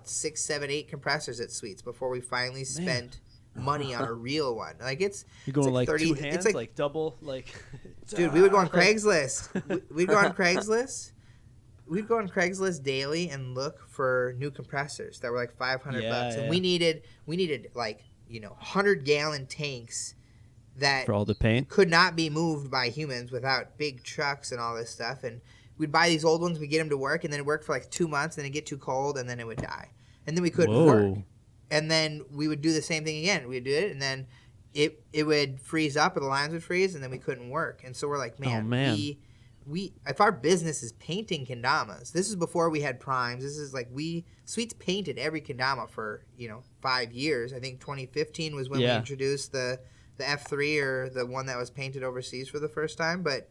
6, 7, 8 compressors at Sweets before we finally spent money on a real one. Like you're going like 30, 2 hands, it's like double, like dude, we would go on Craigslist. We'd go on Craigslist. We'd go on Craigslist daily and look for new compressors that were like $500. And we needed like, you know, 100-gallon tanks that for all the paint could not be moved by humans without big trucks and all this stuff. And we'd buy these old ones, we'd get them to work, and then it worked for like 2 months, and then it'd get too cold, and then it would die. And then we couldn't work. And then we would do the same thing again. We'd do it, and then it would freeze up, or the lines would freeze, and then we couldn't work. And so we're like, man. We if our business is painting kendamas, this is before we had primes. This is like Sweets painted every kendama for 5 years. I think 2015 was when we introduced the F3 or the one that was painted overseas for the first time. But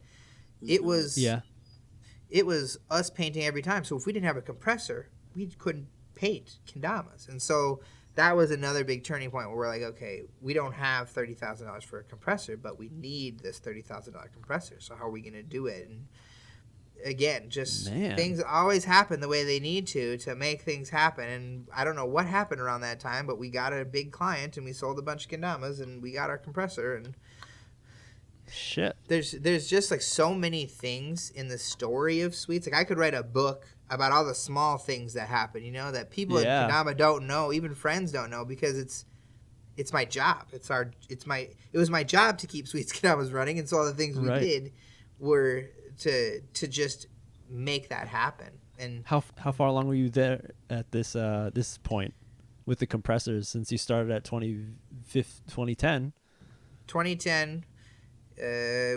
it was us painting every time. So if we didn't have a compressor, we couldn't paint kendamas. And so that was another big turning point where we're like, okay, we don't have $30,000 for a compressor, but we need this $30,000 compressor. So how are we going to do it? And again, just things always happen the way they need to make things happen. And I don't know what happened around that time, but we got a big client and we sold a bunch of kendamas and we got our compressor. And shit, there's just like so many things in the story of Sweets. Like I could write a book about all the small things that happen, that people in Kendama don't know, even friends don't know, because it's my job. It was my job to keep Sweets Kendamas running, and so all the things we did were to just make that happen. And how far along were you there at this point with the compressors, since you started at 2010? 2010,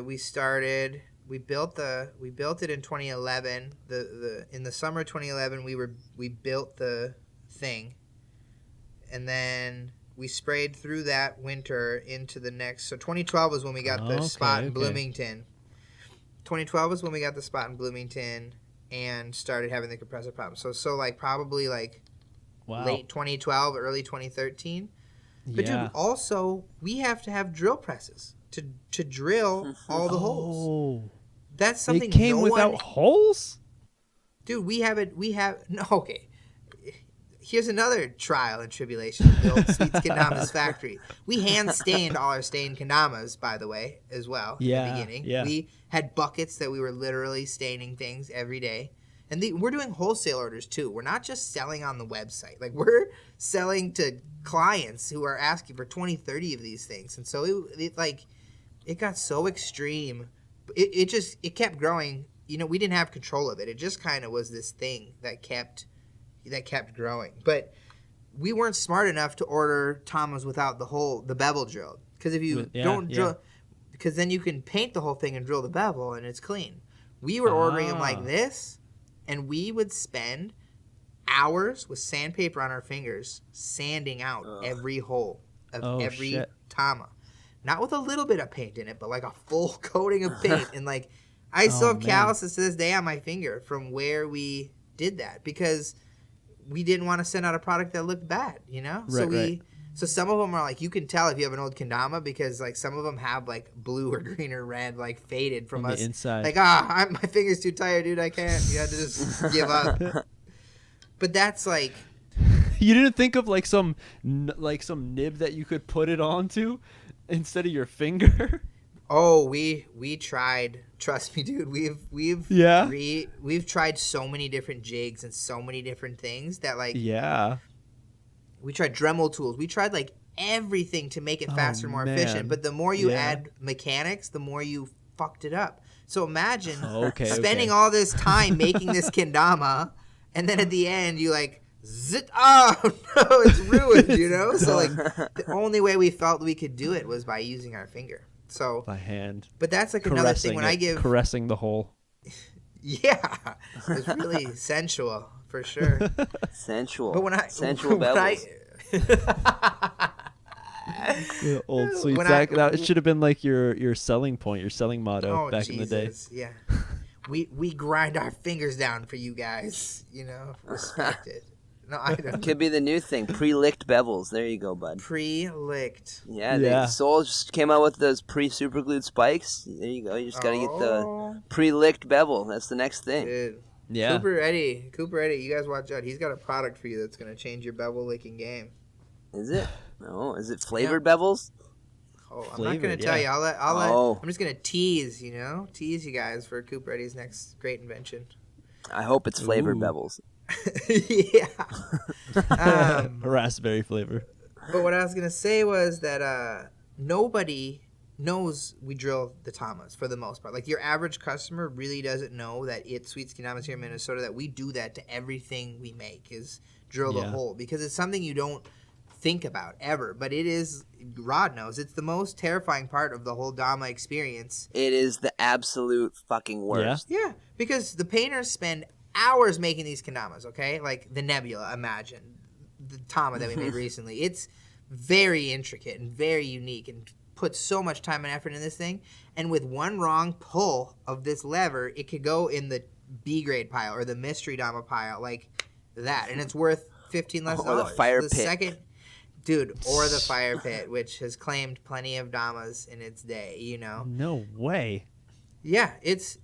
we started. We built it in 2011. In the summer of 2011, we built the thing, and then we sprayed through that winter into the next. So 2012 was when we got the spot in Bloomington. 2012 was when we got the spot in Bloomington and started having the compressor problem. So like probably like late 2012, early 2013. But dude, also we have to have drill presses to drill all the holes. That's something they came without holes? Dude, we have it. Okay. Here's another trial and tribulation to build Sweets Kendamas factory. We hand stained all our stained kendamas, by the way, as well in the beginning. Yeah. We had buckets that we were literally staining things every day. And we're doing wholesale orders too. We're not just selling on the website. Like we're selling to clients who are asking for 20, 30 of these things. And so it got so extreme. It kept growing. We didn't have control of it. It just kind of was this thing that kept growing. But we weren't smart enough to order Tamas without the bevel drilled. Because if you don't drill, because then you can paint the whole thing and drill the bevel and it's clean. We were ordering them like this, and we would spend hours with sandpaper on our fingers, sanding out every hole of every tama. Not with a little bit of paint in it, but like a full coating of paint. And like, I still have calluses to this day on my finger from where we did that because we didn't want to send out a product that looked bad, you know? So some of them are like, you can tell if you have an old Kendama because like some of them have like blue or green or red, like faded from us. Inside. Like, my finger's too tired, dude. I can't. You had to just give up. But that's like, you didn't think of like some nib that you could put it onto instead of your finger? Oh, we tried. Trust me, dude. We've tried so many different jigs and so many different things that like we tried Dremel tools. We tried like everything to make it faster, more efficient. But the more you add mechanics, the more you fucked it up. So imagine spending all this time making this kendama, and then at the end you like zit. Oh no, it's ruined. You know. So like the only way we felt we could do it was by using our finger. So by hand. But that's like another thing when I give caressing the hole. Yeah, it's really sensual for sure. Sensual. But when I sensual bevels. Old Sweets. That should have been like your selling point, your selling motto back in the day. Yeah, we grind our fingers down for you guys. You know, respect it. No, I don't. Could be the new thing. Pre-licked bevels. There you go, bud. Pre-licked. Yeah. Soul just came out with those pre-super glued spikes. There you go. You just got to get the pre-licked bevel. That's the next thing. Dude. Yeah. Cooper Eddie, you guys watch out. He's got a product for you that's going to change your bevel licking game. Is it? No. Is it flavored bevels? Oh, I'm not going to tell you. I'm just going to tease you guys for Cooper Eddie's next great invention. I hope it's flavored bevels. Yeah. Raspberry flavor. But what I was going to say was that nobody knows we drill the tamas for the most part. Like your average customer really doesn't know that it's Sweets Kendamas here in Minnesota, that we do that to everything we make is drill the hole, because it's something you don't think about ever. But it is, Rod knows, it's the most terrifying part of the whole Dama experience. It is the absolute fucking worst. Yeah, because the painters spend hours making these kendamas, okay? Like the Nebula, imagine. The Tama that we made recently. It's very intricate and very unique and puts so much time and effort in this thing. And with one wrong pull of this lever, it could go in the B grade pile or the mystery Dama pile, like that. And it's worth $15 less. Or the fire pit. Or the fire pit, which has claimed plenty of Damas in its day, you know? No way. Yeah, it's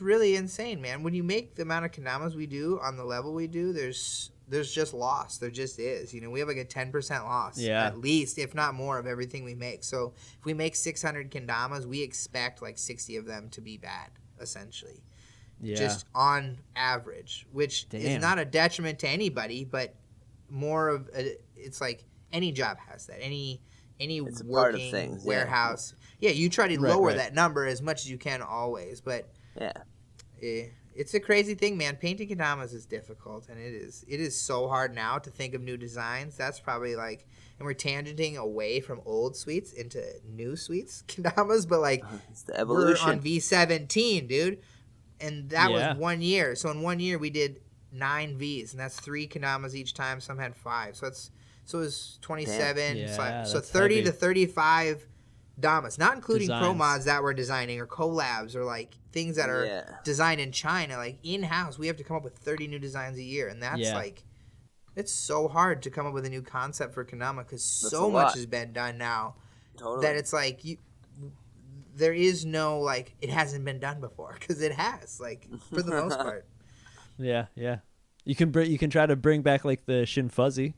really insane, man. When you make the amount of kendamas we do on the level we do, there's just loss. There just is. You know, we have like a 10% loss, at least, if not more, of everything we make. So if we make 600 kendamas, we expect like 60 of them to be bad, essentially. Yeah. Just on average, which is not a detriment to anybody, but more of it's like any job has that. Any it's working warehouse. Yeah, you try to lower that number as much as you can always, but it's a crazy thing, man. Painting kendamas is difficult, and it is so hard now to think of new designs. That's probably like, and we're tangenting away from old Sweets into new Sweets kendamas, but like it's the evolution. We're on V17, dude, and that was 1 year. So in 1 year we did 9 Vs, and that's 3 kendamas each time. Some had 5, so it was 27. So 30 heavy. To 35 Damas, not including pro mods that we're designing or collabs or like things that are designed in China. Like in-house, we have to come up with 30 new designs a year, and that's like, it's so hard to come up with a new concept for Kendama because so much has been done now that it's like there is no like it hasn't been done before, because it has, like, for the most part. Yeah. You can try to bring back like the Shin Fuzzy.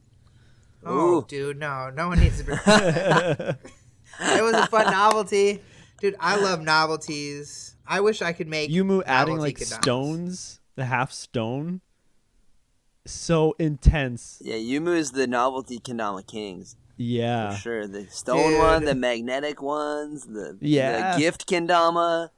Oh, dude, no one needs to bring that. It was a fun novelty. Dude, I love novelties. I wish I could make Yumu adding like kendamas. Stones, the half stone. So intense. Yeah, Yumu is the novelty kendama kings. Yeah. For sure. The stone one, the magnetic ones, the gift kendama.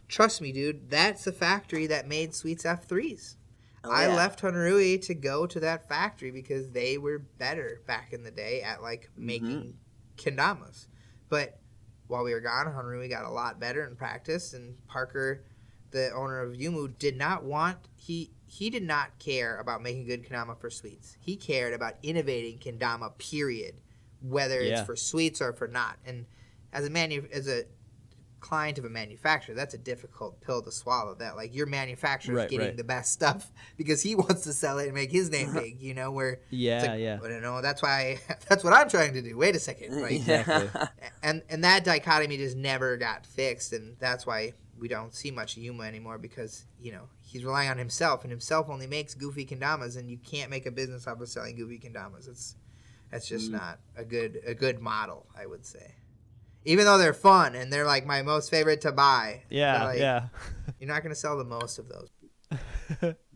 Trust me, dude, that's the factory that made Sweets F3s. I left Honrui to go to that factory because they were better back in the day at like making kendamas. But while we were gone, Honrui got a lot better in practice, and Parker, the owner of Yumu, did not want he he did not care about making good kendama for sweets. He cared about innovating kendama, period, whether it's for sweets or for not. And as a client of a manufacturer, that's a difficult pill to swallow. That like your manufacturer is getting the best stuff because he wants to sell it and make his name big. You know, where I don't know. That's what I'm trying to do. Wait a second, like, exactly. And that dichotomy just never got fixed, and that's why we don't see much Yuma anymore because he's relying on himself, and himself only makes goofy kendamas, and you can't make a business off of selling goofy kendamas. That's just not a good model, I would say. Even though they're fun and they're like my most favorite to buy. Yeah. You're not going to sell the most of those.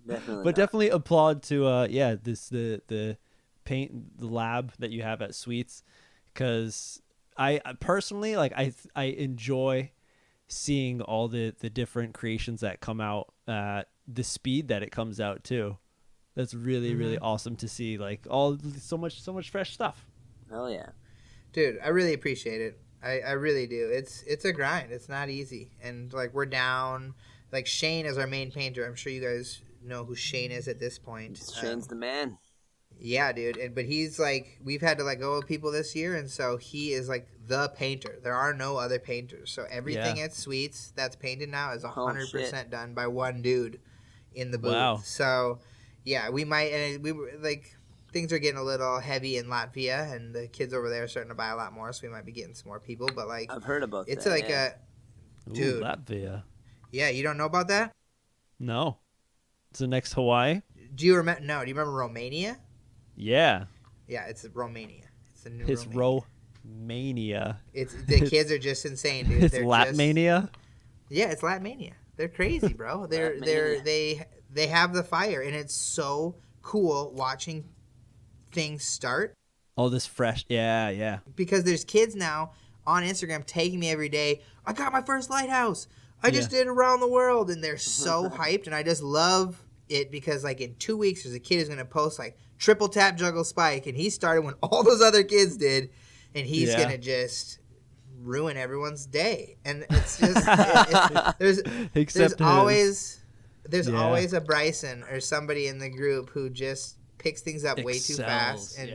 Definitely applaud to the paint the lab that you have at Sweets, because I personally I enjoy seeing all the different creations that come out at the speed that it comes out too. That's really really awesome to see, like so much fresh stuff. Hell yeah, dude! I really appreciate it. I really do. It's a grind. It's not easy. And like we're down. Like Shane is our main painter. I'm sure you guys know who Shane is at this point. Shane's the man. Yeah, dude. But he's like, we've had to let go of people this year, and so he is like the painter. There are no other painters. So everything at Sweets that's painted now is 100% done by one dude in the booth. Wow. So yeah, we might. And we were like. Things are getting a little heavy in Latvia, and the kids over there are starting to buy a lot more, so we might be getting some more people. But like, I've heard about it's that. It's like dude, Latvia. Yeah, you don't know about that? No, it's the next Hawaii. Do you remember? No, do you remember Romania? Yeah. Yeah, it's Romania. It's the new. It's Romania. It's the kids are just insane, dude. It's Latmania. Yeah, it's Latmania. They're crazy, bro. They have the fire, and it's so cool watching things start. All this fresh, yeah. Because there's kids now on Instagram taking me every day. I got my first lighthouse. I just did around the world, and they're so hyped, and I just love it because like in 2 weeks, there's a kid who's gonna post like triple tap juggle spike, and he started when all those other kids did, and he's gonna just ruin everyone's day. And it's just there's always a Bryson or somebody in the group who just picks things up way too fast. And,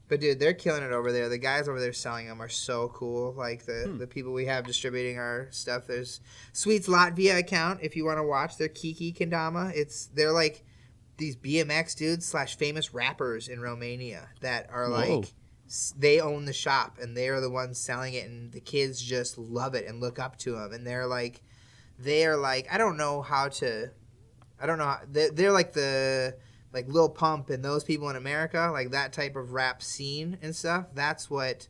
but dude, they're killing it over there. The guys over there selling them are so cool. Like the people we have distributing our stuff. There's Sweets Latvia account if you want to watch their Kiki Kendama. They're like these BMX dudes / famous rappers in Romania that are like they own the shop and they are the ones selling it, and the kids just love it and look up to them, and they're like they're like the like Lil Pump and those people in America, like that type of rap scene and stuff. That's what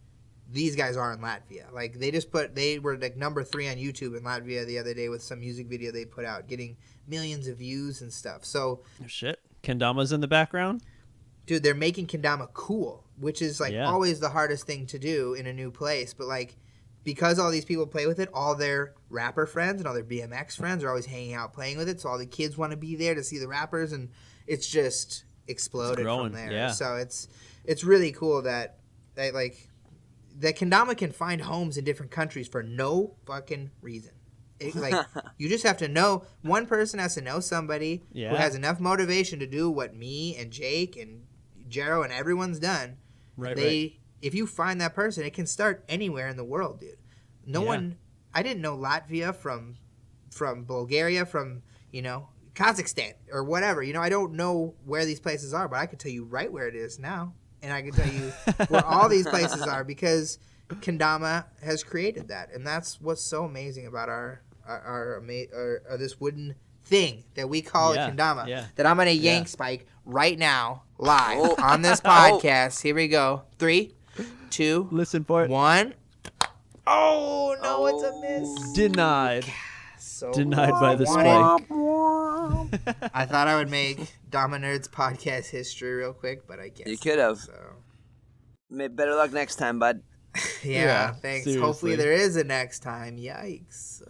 these guys are in Latvia. Like they were like number 3 on YouTube in Latvia the other day with some music video they put out, getting millions of views and stuff. So shit, Kendama's in the background. Dude, they're making kendama cool, which is like always the hardest thing to do in a new place. But like, because all these people play with it, all their rapper friends and all their BMX friends are always hanging out playing with it. So all the kids want to be there to see the rappers, and it's just exploded from there. Yeah. So it's really cool that kendama can find homes in different countries for no fucking reason. You just have to know. One person has to know somebody who has enough motivation to do what me and Jake and Jero and everyone's done. Right. If you find that person, it can start anywhere in the world, dude. I didn't know Latvia from Bulgaria, from Kazakhstan or whatever. I don't know where these places are, but I can tell you right where it is now, and I can tell you where all these places are because Kendama has created that, and that's what's so amazing about our this wooden thing that we call a kendama. Yeah. That I'm gonna yank Spike right now live on this podcast. Here we go. 3, 2, listen for it. 1. Oh no, it's a miss. Denied. Denied by the Spike. I thought I would make Dama Nerds podcast history real quick, but I guess you could have. So. Better luck next time, bud. Yeah, thanks. Seriously. Hopefully there is a next time. Yikes.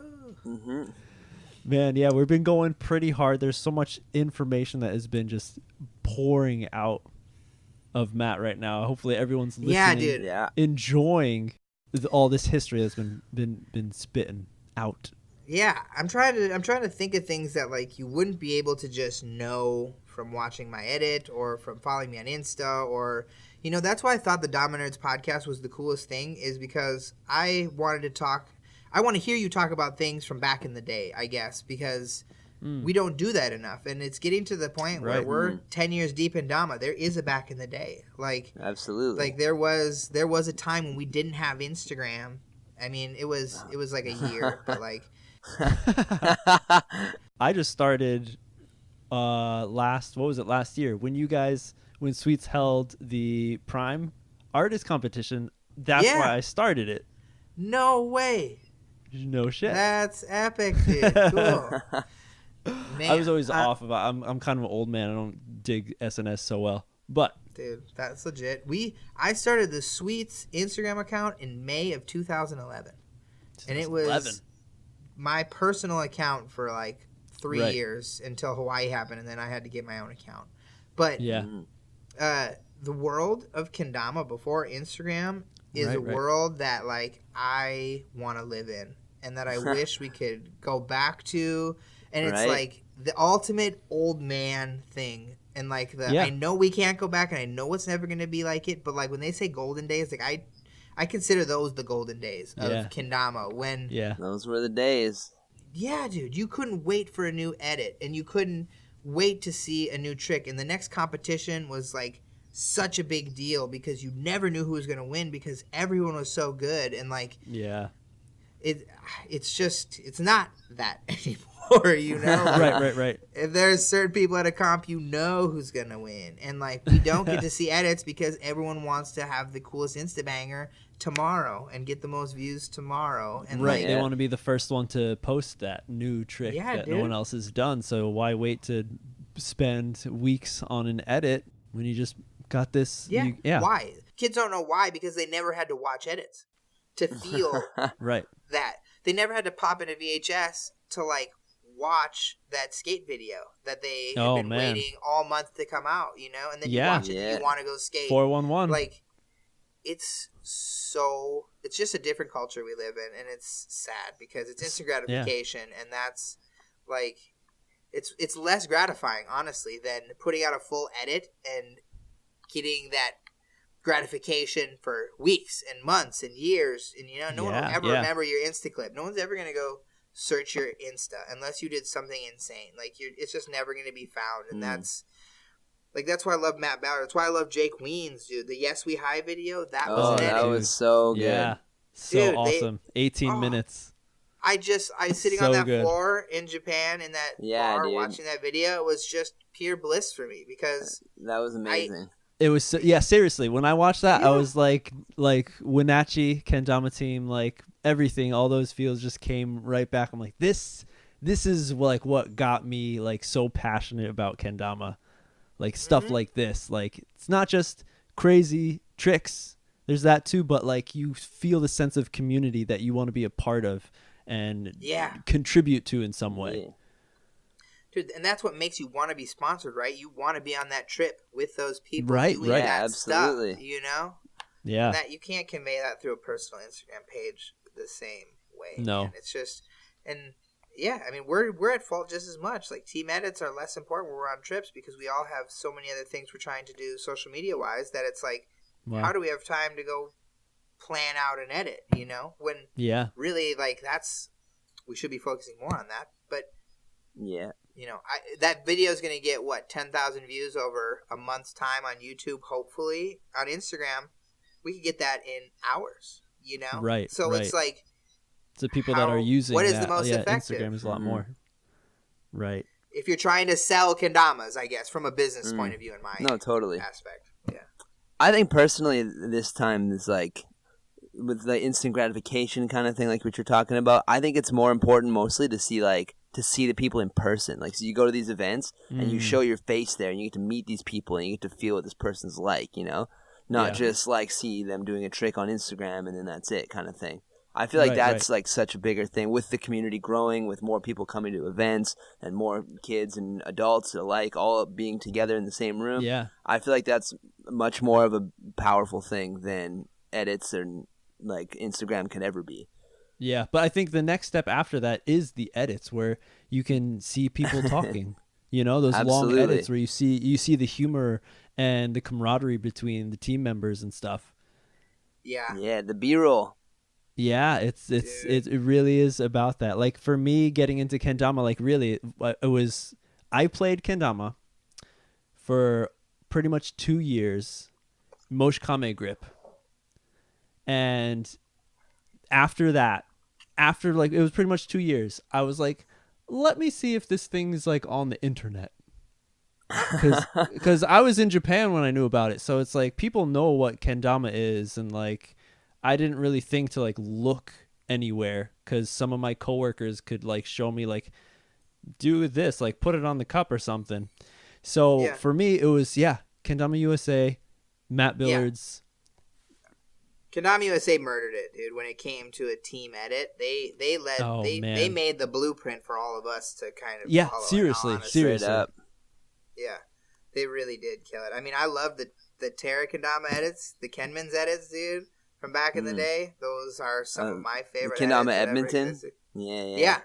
Mm-hmm. Man, yeah, we've been going pretty hard. There's so much information that has been just pouring out of Matt right now. Hopefully everyone's listening, enjoying all this history that's been spitting out. Yeah, I'm trying to think of things that like you wouldn't be able to just know from watching my edit or from following me on Insta or that's why I thought the Dama Nerds podcast was the coolest thing, is because I want to hear you talk about things from back in the day, I guess, because we don't do that enough, and it's getting to the point where we're 10 years deep in Dama. There is a back in the day, like absolutely, like there was a time when we didn't have Instagram. I mean, it was like a year, but like. I just started last year when Sweets held the Prime artist competition. That's why I started it. No way. No shit. That's epic, dude. Cool. Man, I was always off about. I'm kind of an old man. I don't dig SNS so well, but dude, that's legit. I started the Sweets Instagram account in May of 2011, and it was my personal account for like 3 years until Hawaii happened, and then I had to get my own account. But the world of Kendama before Instagram is a world that like I want to live in, and that I wish we could go back to. And it's like the ultimate old man thing. And like I know we can't go back, and I know it's never going to be like it. But like when they say golden days, like I consider those the golden days of Kendama. When those were the days. Yeah, dude, you couldn't wait for a new edit, and you couldn't wait to see a new trick. And the next competition was like such a big deal because you never knew who was going to win because everyone was so good. And like it's not that anymore. Right. If there's certain people at a comp, who's gonna win, and like we don't get to see edits because everyone wants to have the coolest Insta banger tomorrow and get the most views tomorrow. And they want to be the first one to post that new trick that no one else has done. So why wait to spend weeks on an edit when you just got this? Why? Kids don't know why, because they never had to watch edits to feel that. They never had to pop in a VHS to like watch that skate video that they have been waiting all month to come out, and then you watch it and you want to go skate. 411. Like, it's just a different culture we live in, and it's sad because it's instant gratification, and that's like it's less gratifying, honestly, than putting out a full edit and getting that gratification for weeks and months and years, and no one will ever remember your Insta clip. No one's ever gonna go search your Insta unless you did something insane. Like it's just never going to be found, and that's why I love Matt Ballard. That's why I love Jake Weens, dude. The Yes We High video that was so good. Yeah, so dude, awesome. 18 minutes. I sitting on that floor in Japan in that bar watching that video. It was just pure bliss for me because that was amazing. It was seriously. When I watched that, I was like Wenatchee, Kendama team, like everything, all those feels just came right back. I'm like, this is like what got me like so passionate about Kendama, like stuff like this. Like it's not just crazy tricks. There's that too, but like you feel the sense of community that you want to be a part of and contribute to in some way. Yeah. Dude, and that's what makes you want to be sponsored, right? You want to be on that trip with those people doing that absolutely. stuff, Yeah. And that you can't convey that through a personal Instagram page the same way. No. And it's just, I mean, we're at fault just as much. Like, team edits are less important when we're on trips because we all have so many other things we're trying to do social media-wise that it's like, how do we have time to go plan out an edit, When really, like, we should be focusing more on that. But that video is going to get 10,000 views over a month's time on YouTube. Hopefully, on Instagram, we could get that in hours. Right. So it's like, the people that are using what is the most effective? Instagram is a lot more. Right. If you're trying to sell kendamas, I guess, from a business point of view, in my aspect. Yeah. I think personally, this time is like with the instant gratification kind of thing, like what you're talking about. I think it's more important mostly to see the people in person. Like, so you go to these events and you show your face there and you get to meet these people and you get to feel what this person's like, not just like see them doing a trick on Instagram and then that's it kind of thing. I feel like that's like such a bigger thing with the community growing, with more people coming to events and more kids and adults alike all being together in the same room. Yeah. I feel like that's much more of a powerful thing than edits and like Instagram can ever be. Yeah, but I think the next step after that is the edits where you can see people talking. You know, those long edits where you see the humor and the camaraderie between the team members and stuff. Yeah. Yeah, the B-roll. Yeah, it really is about that. Like for me, getting into Kendama, like really, I played Kendama for pretty much 2 years, Moshikame grip, and after that, like it was pretty much 2 years, I was like, let me see if this thing is like on the internet. Because I was in Japan when I knew about it, so it's like people know what Kendama is, and like I didn't really think to like look anywhere because some of my coworkers could like show me like do this, like put it on the cup or something. So for me, it was Kendama USA, Matt Billards. Kendama USA murdered it, dude. When it came to a team edit, they made the blueprint for all of us to kind of follow. Seriously. Yeah, they really did kill it. I mean, I love the Terra Kendama edits, the Kenman's edits, dude, from back in the day. Those are some of my favorite. Kendama Edmonton. Yeah,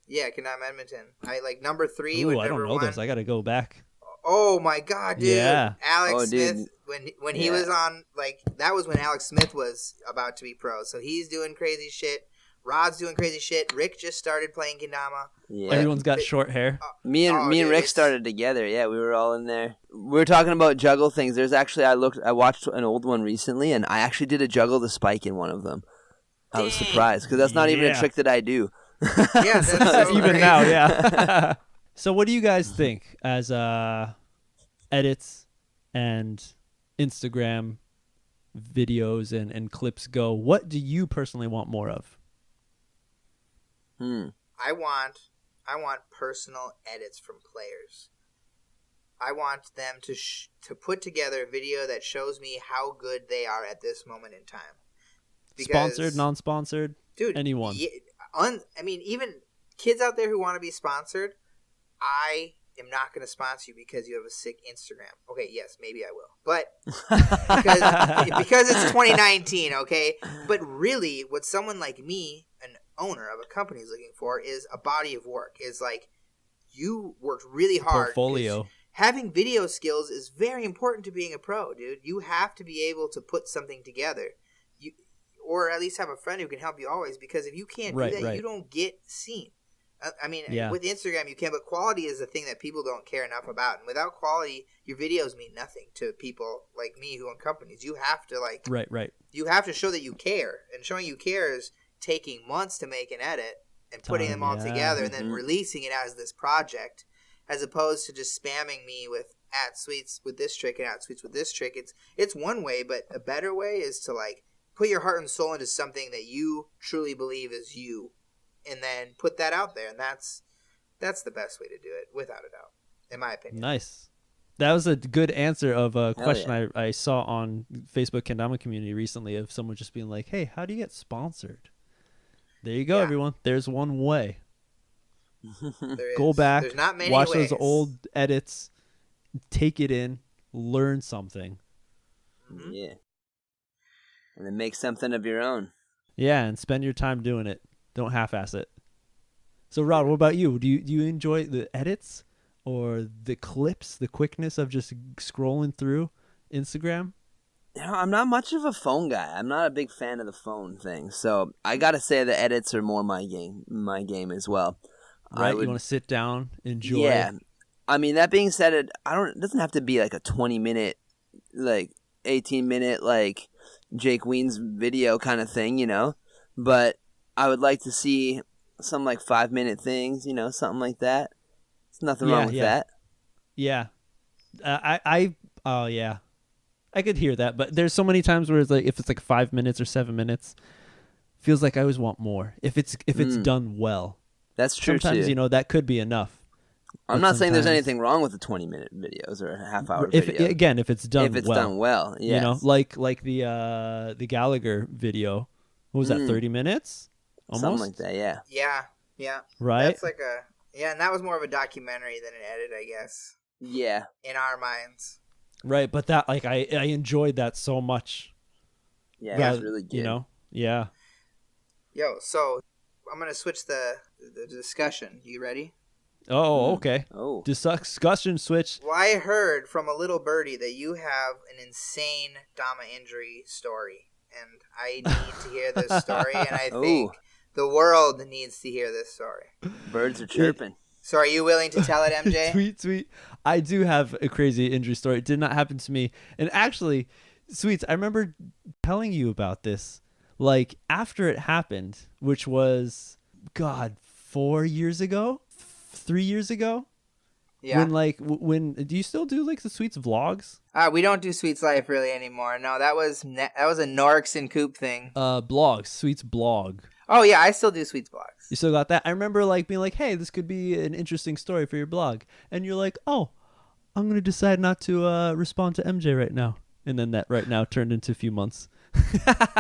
Kendama Edmonton. I like number 3. Ooh, I don't know those. I got to go back. Oh my god, dude! Yeah. Alex Smith, when he was on, like that was when Alex Smith was about to be pro. So he's doing crazy shit. Rod's doing crazy shit. Rick just started playing Kendama. Yeah. Everyone's got short hair. Me and Rick started together. Yeah, we were all in there. We were talking about juggle things. There's actually I watched an old one recently, and I actually did a juggle the spike in one of them. I was surprised because that's not even a trick that I do. Yeah, that's so even great. now, yeah. So what do you guys think as edits and Instagram videos and clips go? What do you personally want more of? I want personal edits from players. I want them to put together a video that shows me how good they are at this moment in time. Because, sponsored, non-sponsored, dude, anyone. I mean, even kids out there who want to be sponsored, I am not going to sponsor you because you have a sick Instagram. Okay, yes, maybe I will. But because it's 2019, okay? But really, what someone like me, an owner of a company, is looking for is a body of work. Is like, you worked really hard. Portfolio. Having video skills is very important to being a pro, dude. You have to be able to put something together. Or at least have a friend who can help you always, because if you can't do that, you don't get seen. I mean, with Instagram you can, but quality is a thing that people don't care enough about. And without quality, your videos mean nothing to people like me who own companies. You have to right. You have to show that you care, and showing you care is taking months to make an edit and putting them all together and then releasing it as this project, as opposed to just spamming me with @Sweets with this trick and @Sweets with this trick. It's one way, but a better way is to like put your heart and soul into something that you truly believe is you, and then put that out there, and that's the best way to do it, without a doubt, in my opinion. Nice. That was a good answer of a question I saw on Facebook Kendama community recently, of someone just being like, hey, how do you get sponsored? There you go, everyone. There's one way. Go back, There's not many watch ways. those old edits, take it in, learn something. Yeah. And then make something of your own. Yeah, and spend your time doing it. Don't half-ass it. So, Rod, what about you? Do you enjoy the edits or the clips, the quickness of just scrolling through Instagram? You know, I'm not much of a phone guy. I'm not a big fan of the phone thing. So I got to say the edits are more my game as well. Right, you want to sit down, enjoy. Yeah. I mean, that being said, it doesn't have to be like a 20-minute, like 18-minute, like Jake Ween's video kind of thing, you know? But I would like to see some like 5-minute things, you know, something like that. There's nothing wrong with that. Yeah. I could hear that, but there's so many times where it's like, if it's like 5 minutes or 7 minutes, feels like I always want more. If it's done well. That's true. Sometimes, too. You know, that could be enough. I'm not saying there's anything wrong with the 20-minute videos or a half-hour video. If it's done well. If it's done well, yes. You know, like the Gallagher video. What was that, 30 minutes? Almost? Something like that, yeah. Yeah. Right? That's like and that was more of a documentary than an edit, I guess. Yeah. In our minds. Right, but that, like, I enjoyed that so much. Yeah, that's really good. You know? Yeah. Yo, so gonna switch the discussion. You ready? Oh, okay. Oh. Discussion switch. Well, I heard from a little birdie that you have an insane Dama injury story, and I need to hear this story, and I think the world needs to hear this story. Birds are chirping. So are you willing to tell it, MJ? Sweet. I do have a crazy injury story. It did not happen to me. And actually, Sweets, I remember telling you about this, like, after it happened, which was, 4 years ago? 3 years ago? Yeah. When do you still do like the Sweets vlogs? We don't do Sweets Life really anymore. No, that was a Norks and Coop thing. Blogs, Sweets blog. Oh yeah, I still do Sweets blogs. You still got that? I remember like being like, "Hey, this could be an interesting story for your blog," and you're like, "Oh, I'm gonna decide not to respond to MJ right now," and then that right now turned into a few months.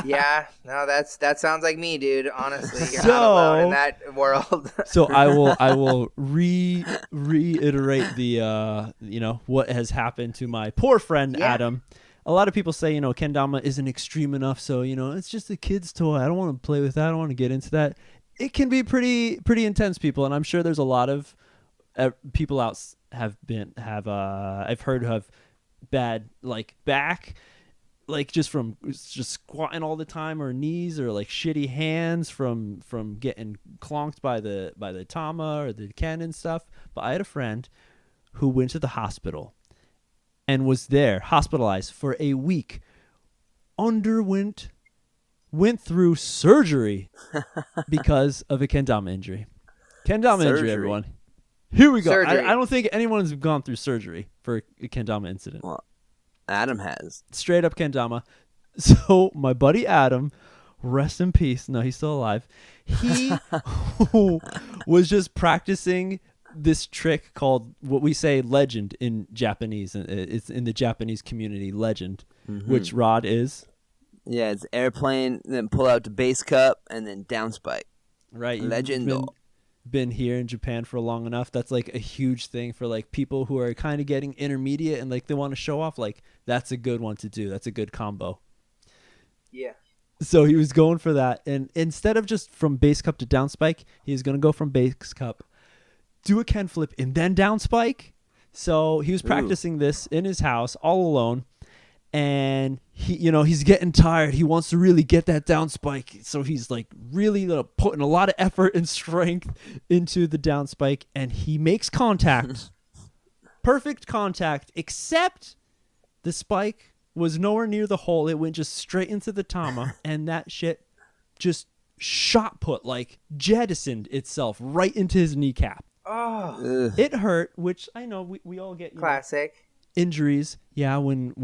Yeah, no, that sounds like me, dude. Honestly, you're not alone in that world. So I will reiterate the what has happened to my poor friend Adam. A lot of people say Kendama isn't extreme enough, so it's just a kid's toy. I don't want to play with that. I don't want to get into that. It can be pretty intense, people, and I'm sure there's a lot of people out I've heard who have bad back. Like just squatting all the time, or knees, or like shitty hands from getting clonked by the Tama or the Ken and stuff. But I had a friend who went to the hospital and was there hospitalized for a week, went through surgery because of a Kendama injury. Kendama injury, everyone. Here we go. I don't think anyone's gone through surgery for a Kendama incident. Well, Adam has. Straight up Kendama. So my buddy Adam, rest in peace. No, he's still alive. He was just practicing this trick called what we say legend in Japanese. It's in the Japanese community, legend, which Rod is. Yeah, it's airplane, then pull out the base cup, and then down spike. Right. Legend. Been here in Japan for long enough. That's like a huge thing for like people who are kind of getting intermediate and like they want to show off. Like that's a good one to do. That's a good combo. Yeah. So he was going for that, and instead of just from base cup to down spike, he's gonna go from base cup, do a Ken flip, and then down spike. So he was practicing this in his house all alone, and he's getting tired. He wants to really get that down spike. So he's like really putting a lot of effort and strength into the down spike, and he makes contact. Perfect contact, except the spike was nowhere near the hole. It went just straight into the Tama, and that shit just shot put, like jettisoned itself right into his kneecap. Oh. It hurt, which I know we all get. Classic. Injuries, yeah, when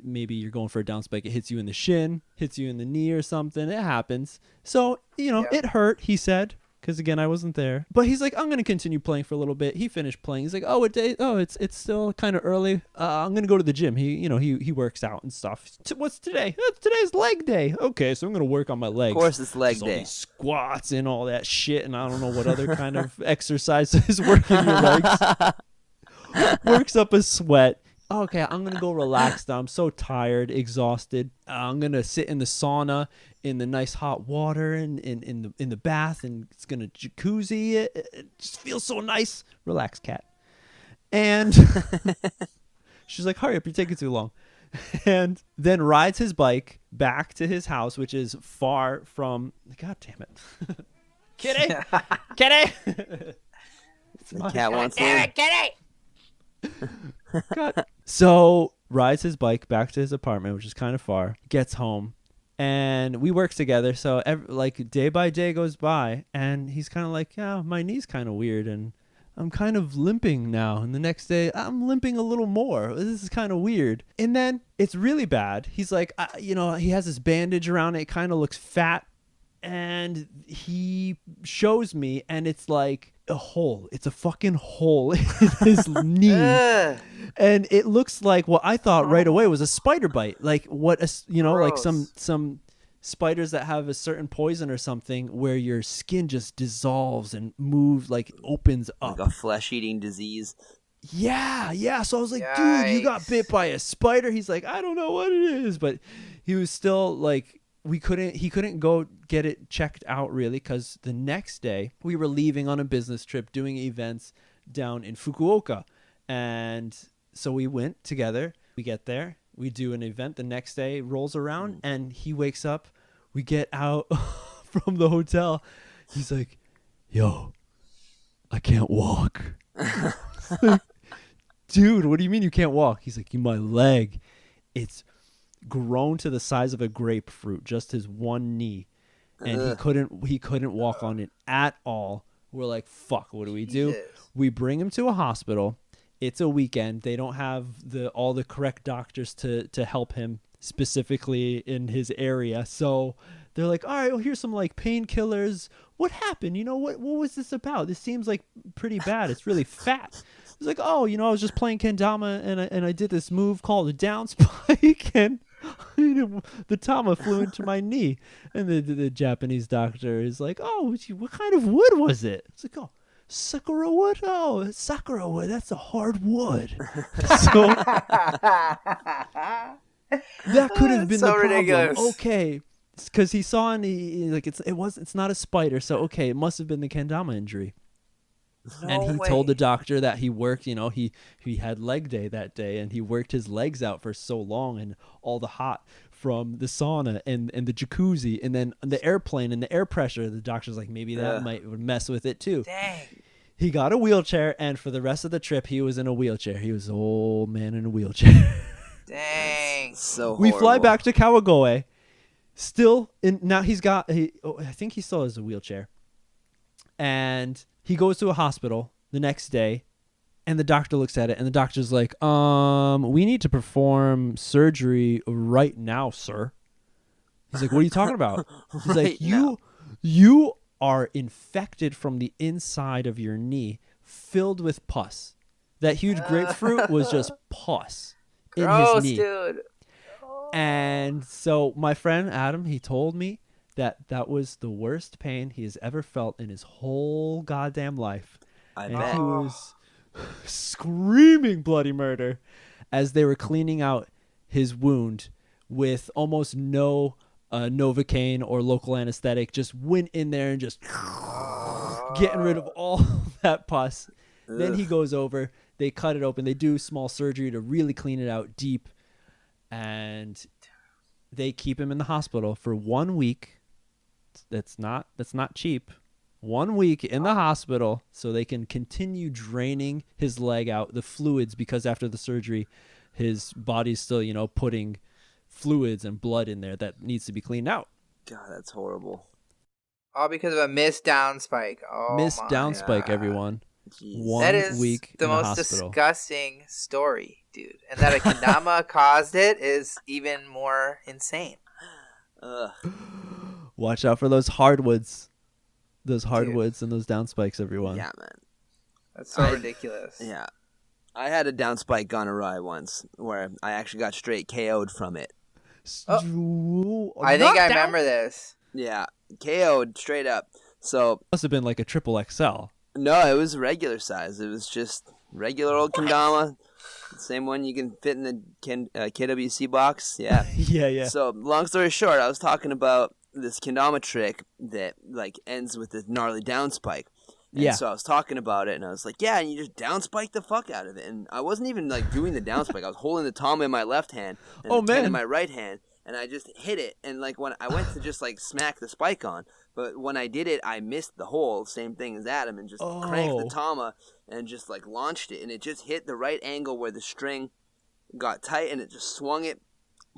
maybe you're going for a down spike, it hits you in the shin, hits you in the knee or something. It happens. So, it hurt, he said, because again, I wasn't there. But he's like, I'm going to continue playing for a little bit. He finished playing. He's like, it's still kind of early. I'm going to go to the gym. He works out and stuff. What's today? Today's leg day. Okay, so I'm going to work on my legs. Of course it's leg day. All these squats and all that shit, and I don't know what other kind of exercises working your legs. Works up a sweat. Okay, I'm gonna go relax now. I'm so tired, exhausted. I'm gonna sit in the sauna in the nice hot water and in the bath, and it's gonna jacuzzi. It just feels so nice. Relax, cat. And she's like, "Hurry up, you're taking too long." And then rides his bike back to his house, which is far from. God damn it, kitty, kitty. The cat wants to. Kitty. God. So rides his bike back to his apartment, which is kind of far, gets home, and we work together. So day by day goes by, and he's kind of like, yeah, my knee's kind of weird, and I'm kind of limping now. And the next day I'm limping a little more. This is kind of weird. And then it's really bad. He's like, he has this bandage around it. It kind of looks fat. And he shows me, and it's like a hole. It's a fucking hole in his knee. And it looks like what I thought right away was a spider bite. Like like some spiders that have a certain poison or something where your skin just dissolves and moves, like opens up. Like a flesh-eating disease. Yeah. So I was like, Yikes. Dude, you got bit by a spider. He's like, I don't know what it is. But he was still like he couldn't go get it checked out really, because the next day we were leaving on a business trip doing events down in Fukuoka. And so we went together. We get there. We do an event. The next day rolls around and he wakes up. We get out from the hotel. He's like, yo, I can't walk. Like, dude, what do you mean you can't walk? He's like, my leg, it's grown to the size of a grapefruit, just his one knee. And he couldn't walk on it at all. We're like, fuck, what do we do? We bring him to a hospital. It's a weekend. They don't have all the correct doctors to help him specifically in his area. So they're like, all right, well, here's some like painkillers. What happened? What was this about? This seems like pretty bad. It's really fat. He's like, oh, I was just playing Kendama and I did this move called a down spike and the tama flew into my knee. And the Japanese doctor is like, oh, what kind of wood was it? It's like, oh, Sakura wood? Oh, Sakura wood. That's a hard wood. So that could have been the problem. Ridiculous. Okay, because he saw it's not a spider. So okay, it must have been the Kendama injury. And he told the doctor that he worked. He had leg day that day, and he worked his legs out for so long, and all the hot from the sauna and the jacuzzi and then the airplane and the air pressure. The doctor's like, maybe that would mess with it too. Dang. He got a wheelchair, and for the rest of the trip, he was in a wheelchair. He was an old man in a wheelchair. Dang. So we horrible. fly back to Kawagoe. Still, now I think he still has a wheelchair. And he goes to a hospital the next day, and the doctor looks at it, and the doctor's like, we need to perform surgery right now, sir. He's like, what are you talking about? He's like, you are infected from the inside of your knee, filled with pus. That huge grapefruit was just pus in his knee. Dude. And so my friend Adam, he told me that was the worst pain he has ever felt in his whole goddamn life. I and bet. He was screaming bloody murder as they were cleaning out his wound with almost no Novocaine or local anesthetic. Just went in there and just getting rid of all that pus. Then he goes over, they cut it open, they do small surgery to really clean it out deep, and they keep him in the hospital for 1 week. That's not cheap. 1 week in the hospital so they can continue draining his leg out, the fluids, because after the surgery, his body's still, putting fluids and blood in there that needs to be cleaned out. God, that's horrible. All because of a missed down spike. Missed down spike, everyone. Jeez. 1 week the in the most hospital. Disgusting story, dude. And that a kendama caused it is even more insane. Ugh. Watch out for those hardwoods. Those hardwoods and those down spikes, everyone. Yeah, man. That's so ridiculous. Yeah. I had a down spike gone awry once where I actually got straight KO'd from it. I think I remember this. Yeah. KO'd straight up. So Must have been like a triple XL. no, it was regular size. It was just regular old kendama. Same one you can fit in the KWC box. Yeah. Yeah. So long story short, I was talking about this kendama trick that like ends with this gnarly down spike. And so I was talking about it, and I was like, yeah, and you just down spike the fuck out of it. And I wasn't even like doing the down spike. I was holding the tama in my left hand and the ten in my right hand, and I just hit it. And like when I went to just like smack the spike on, but when I did it, I missed the hole. Same thing as Adam, and just cranked the tama and just like launched it, and it just hit the right angle where the string got tight, and it just swung it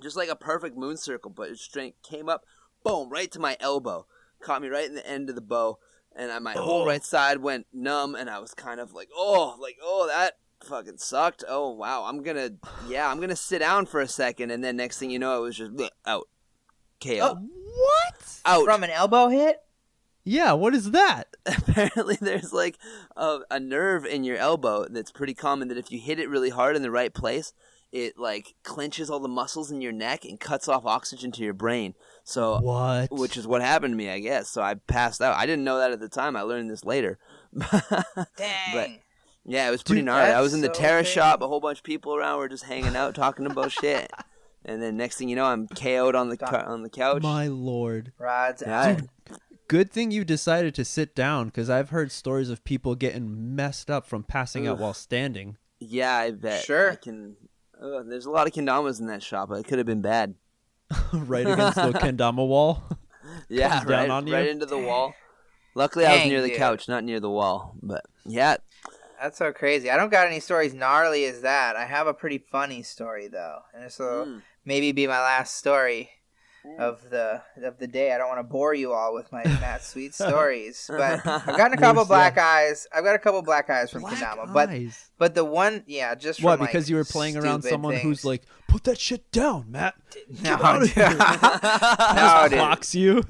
just like a perfect moon circle. But the string came up, boom, right to my elbow, caught me right in the end of the bow. And my whole right side went numb, and I was kind of like, that fucking sucked. Oh, wow. I'm going to sit down for a second. And then next thing you know, it was just out. KO. What? Out. From an elbow hit? Yeah, what is that? Apparently there's like a nerve in your elbow that's pretty common that if you hit it really hard in the right place, it like clenches all the muscles in your neck and cuts off oxygen to your brain. So what? Which is what happened to me, I guess. So I passed out. I didn't know that at the time. I learned this later. Dang. But yeah, it was pretty gnarly. I was in the so Terra crazy. shop. A whole bunch of people around were just hanging out, talking about shit. And then next thing you know, I'm KO'd on the couch. My lord. Rod's Yeah. out. Good thing you decided to sit down, because I've heard stories of people getting messed up from passing out while standing. Yeah, I bet. Sure. There's a lot of kendamas in that shop. It could have been bad. Right against the kendama wall. Yeah, Comes down on you. right into the wall. Luckily, I was Dang, near the dude. couch, not near the wall. But yeah, That's so crazy. I don't got any stories gnarly as that. I have a pretty funny story though, and this will maybe be my last story of the day. I don't want to bore you all with my Matt Sweet stories, but I've gotten a couple black eyes. I've got a couple black eyes from Kendama, but the one, just from, what? Because you were playing around someone who's like, put that shit down, Matt. No, dude. no, dude. Clocks you.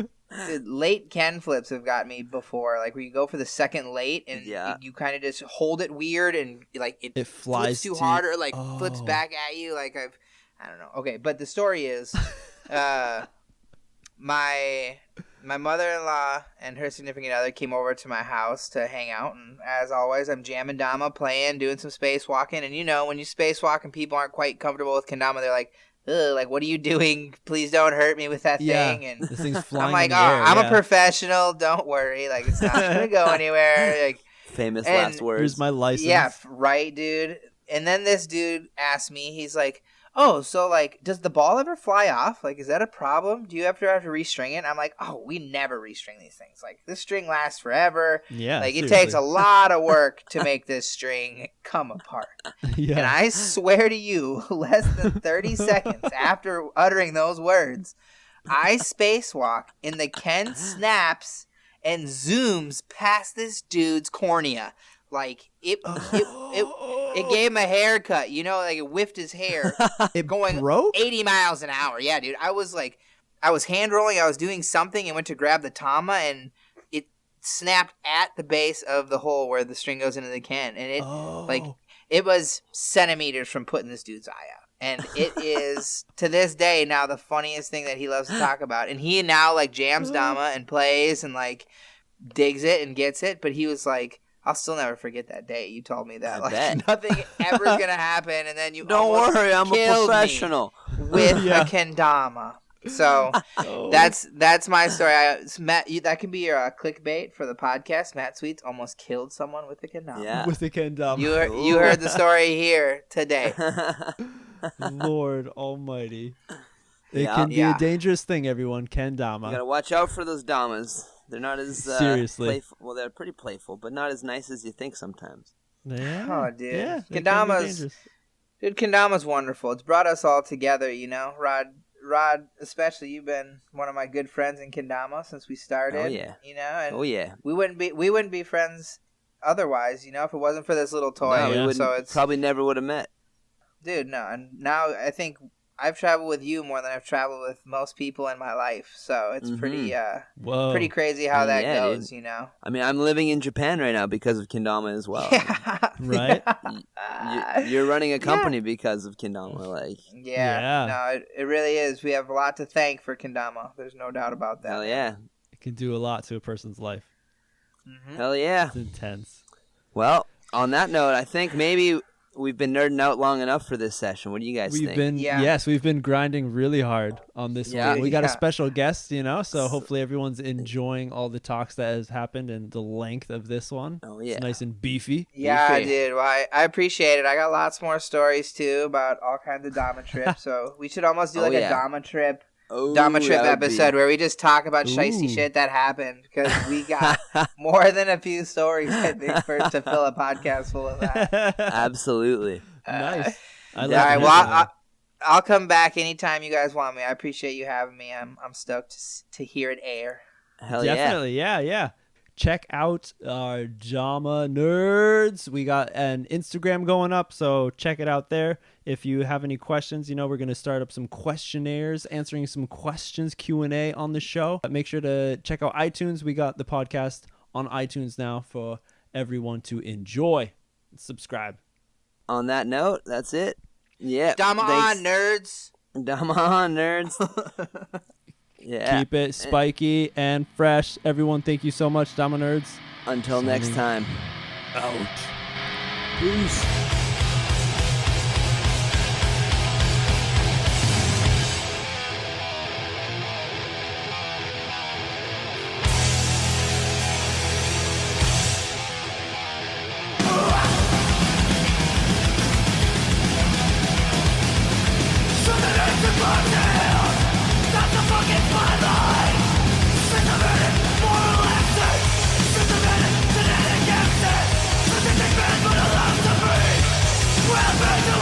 Dude, late Ken flips have got me before, like where you go for the second late and you kind of just hold it weird and like it flies too hard or like flips back at you. Like I don't know. Okay, but the story is, my mother-in-law and her significant other came over to my house to hang out, and as always, I'm jamming Dama, playing, doing some spacewalking, and when you spacewalk and people aren't quite comfortable with Kendama, they're like, ugh, like, what are you doing? Please don't hurt me with that thing. And this thing's flying. I'm like, in the air, I'm a professional. Don't worry. Like, it's not going to go anywhere. Like, famous last words. Here's my license. Yeah, right, dude. And then this dude asked me, he's like, oh, so, like, does the ball ever fly off? Like, is that a problem? Do you have to restring it? And I'm like, oh, we never restring these things. Like, this string lasts forever. Yeah, like, seriously. it takes a lot of work to make this string come apart. Yeah. And I swear to you, less than 30 seconds after uttering those words, I spacewalk and the Ken snaps and zooms past this dude's cornea. Like, it gave him a haircut, like it whiffed his hair. It going broke? 80 miles an hour. Yeah, dude. I was hand rolling, I was doing something and went to grab the tama and it snapped at the base of the hole where the string goes into the Ken. And it was centimeters from putting this dude's eye out. And it is, to this day, now the funniest thing that he loves to talk about. And he now, like, jams Dama and plays and, like, digs it and gets it. But he was like, I'll still never forget that day. You told me that. I Like, bet. nothing ever is going to happen. And then you Don't almost worry, I'm a killed me professional. with a Kendama. So that's my story. Matt, that can be your clickbait for the podcast. Matt Sweets almost killed someone with a Kendama. Yeah. With the kendama. You heard the story here today. Lord almighty. It Yeah. can be a dangerous thing, everyone. Kendama. You gotta watch out for those damas. They're not as Seriously. playful. Well, they're pretty playful, but not as nice as you think sometimes. Yeah. Oh, dude. Yeah, it can be Kendama's dangerous. Dude, Kendama's wonderful. It's brought us all together, Rod, especially, you've been one of my good friends in Kendama since we started. Oh, yeah. And Oh, yeah. we wouldn't be friends otherwise, if it wasn't for this little toy. No, we wouldn't, So it's probably never would have met. Dude, no. And now I think I've traveled with you more than I've traveled with most people in my life. So it's pretty crazy how that goes, I mean, I'm living in Japan right now because of Kendama as well. Yeah. Right? You're running a company because of Kendama. Like, yeah. No, it really is. We have a lot to thank for Kendama. There's no doubt about that. hell yeah. It can do a lot to a person's life. Mm-hmm. Hell yeah. It's intense. Well, on that note, I think maybe we've been nerding out long enough for this session. What do you guys think? We've been grinding really hard on this one. We got a special guest, so hopefully everyone's enjoying all the talks that has happened and the length of this one. Oh, yeah. It's nice and beefy. Yeah, dude. Well, I appreciate it. I got lots more stories, too, about all kinds of Dama trips. So we should almost do a Dama trip episode where we just talk about shicey shit that happened, because we got more than a few stories, I think, to fill a podcast full of that. Absolutely. Nice. All right, well, I'll come back anytime you guys want me. I appreciate you having me. I'm stoked to hear it air. Hell Definitely, yeah. Check out our Dama Nerds. We got an Instagram going up, so check it out there. If you have any questions, we're going to start up some questionnaires, answering some questions, Q&A on the show. Make sure to check out iTunes. We got the podcast on iTunes now for everyone to enjoy. Subscribe. On that note, that's it. Yeah. Dama on, nerds. Dama on, nerds. Yeah. Keep it spiky and fresh. Everyone, thank you so much, Dama Nerds. Until next time. Out. Peace. Well,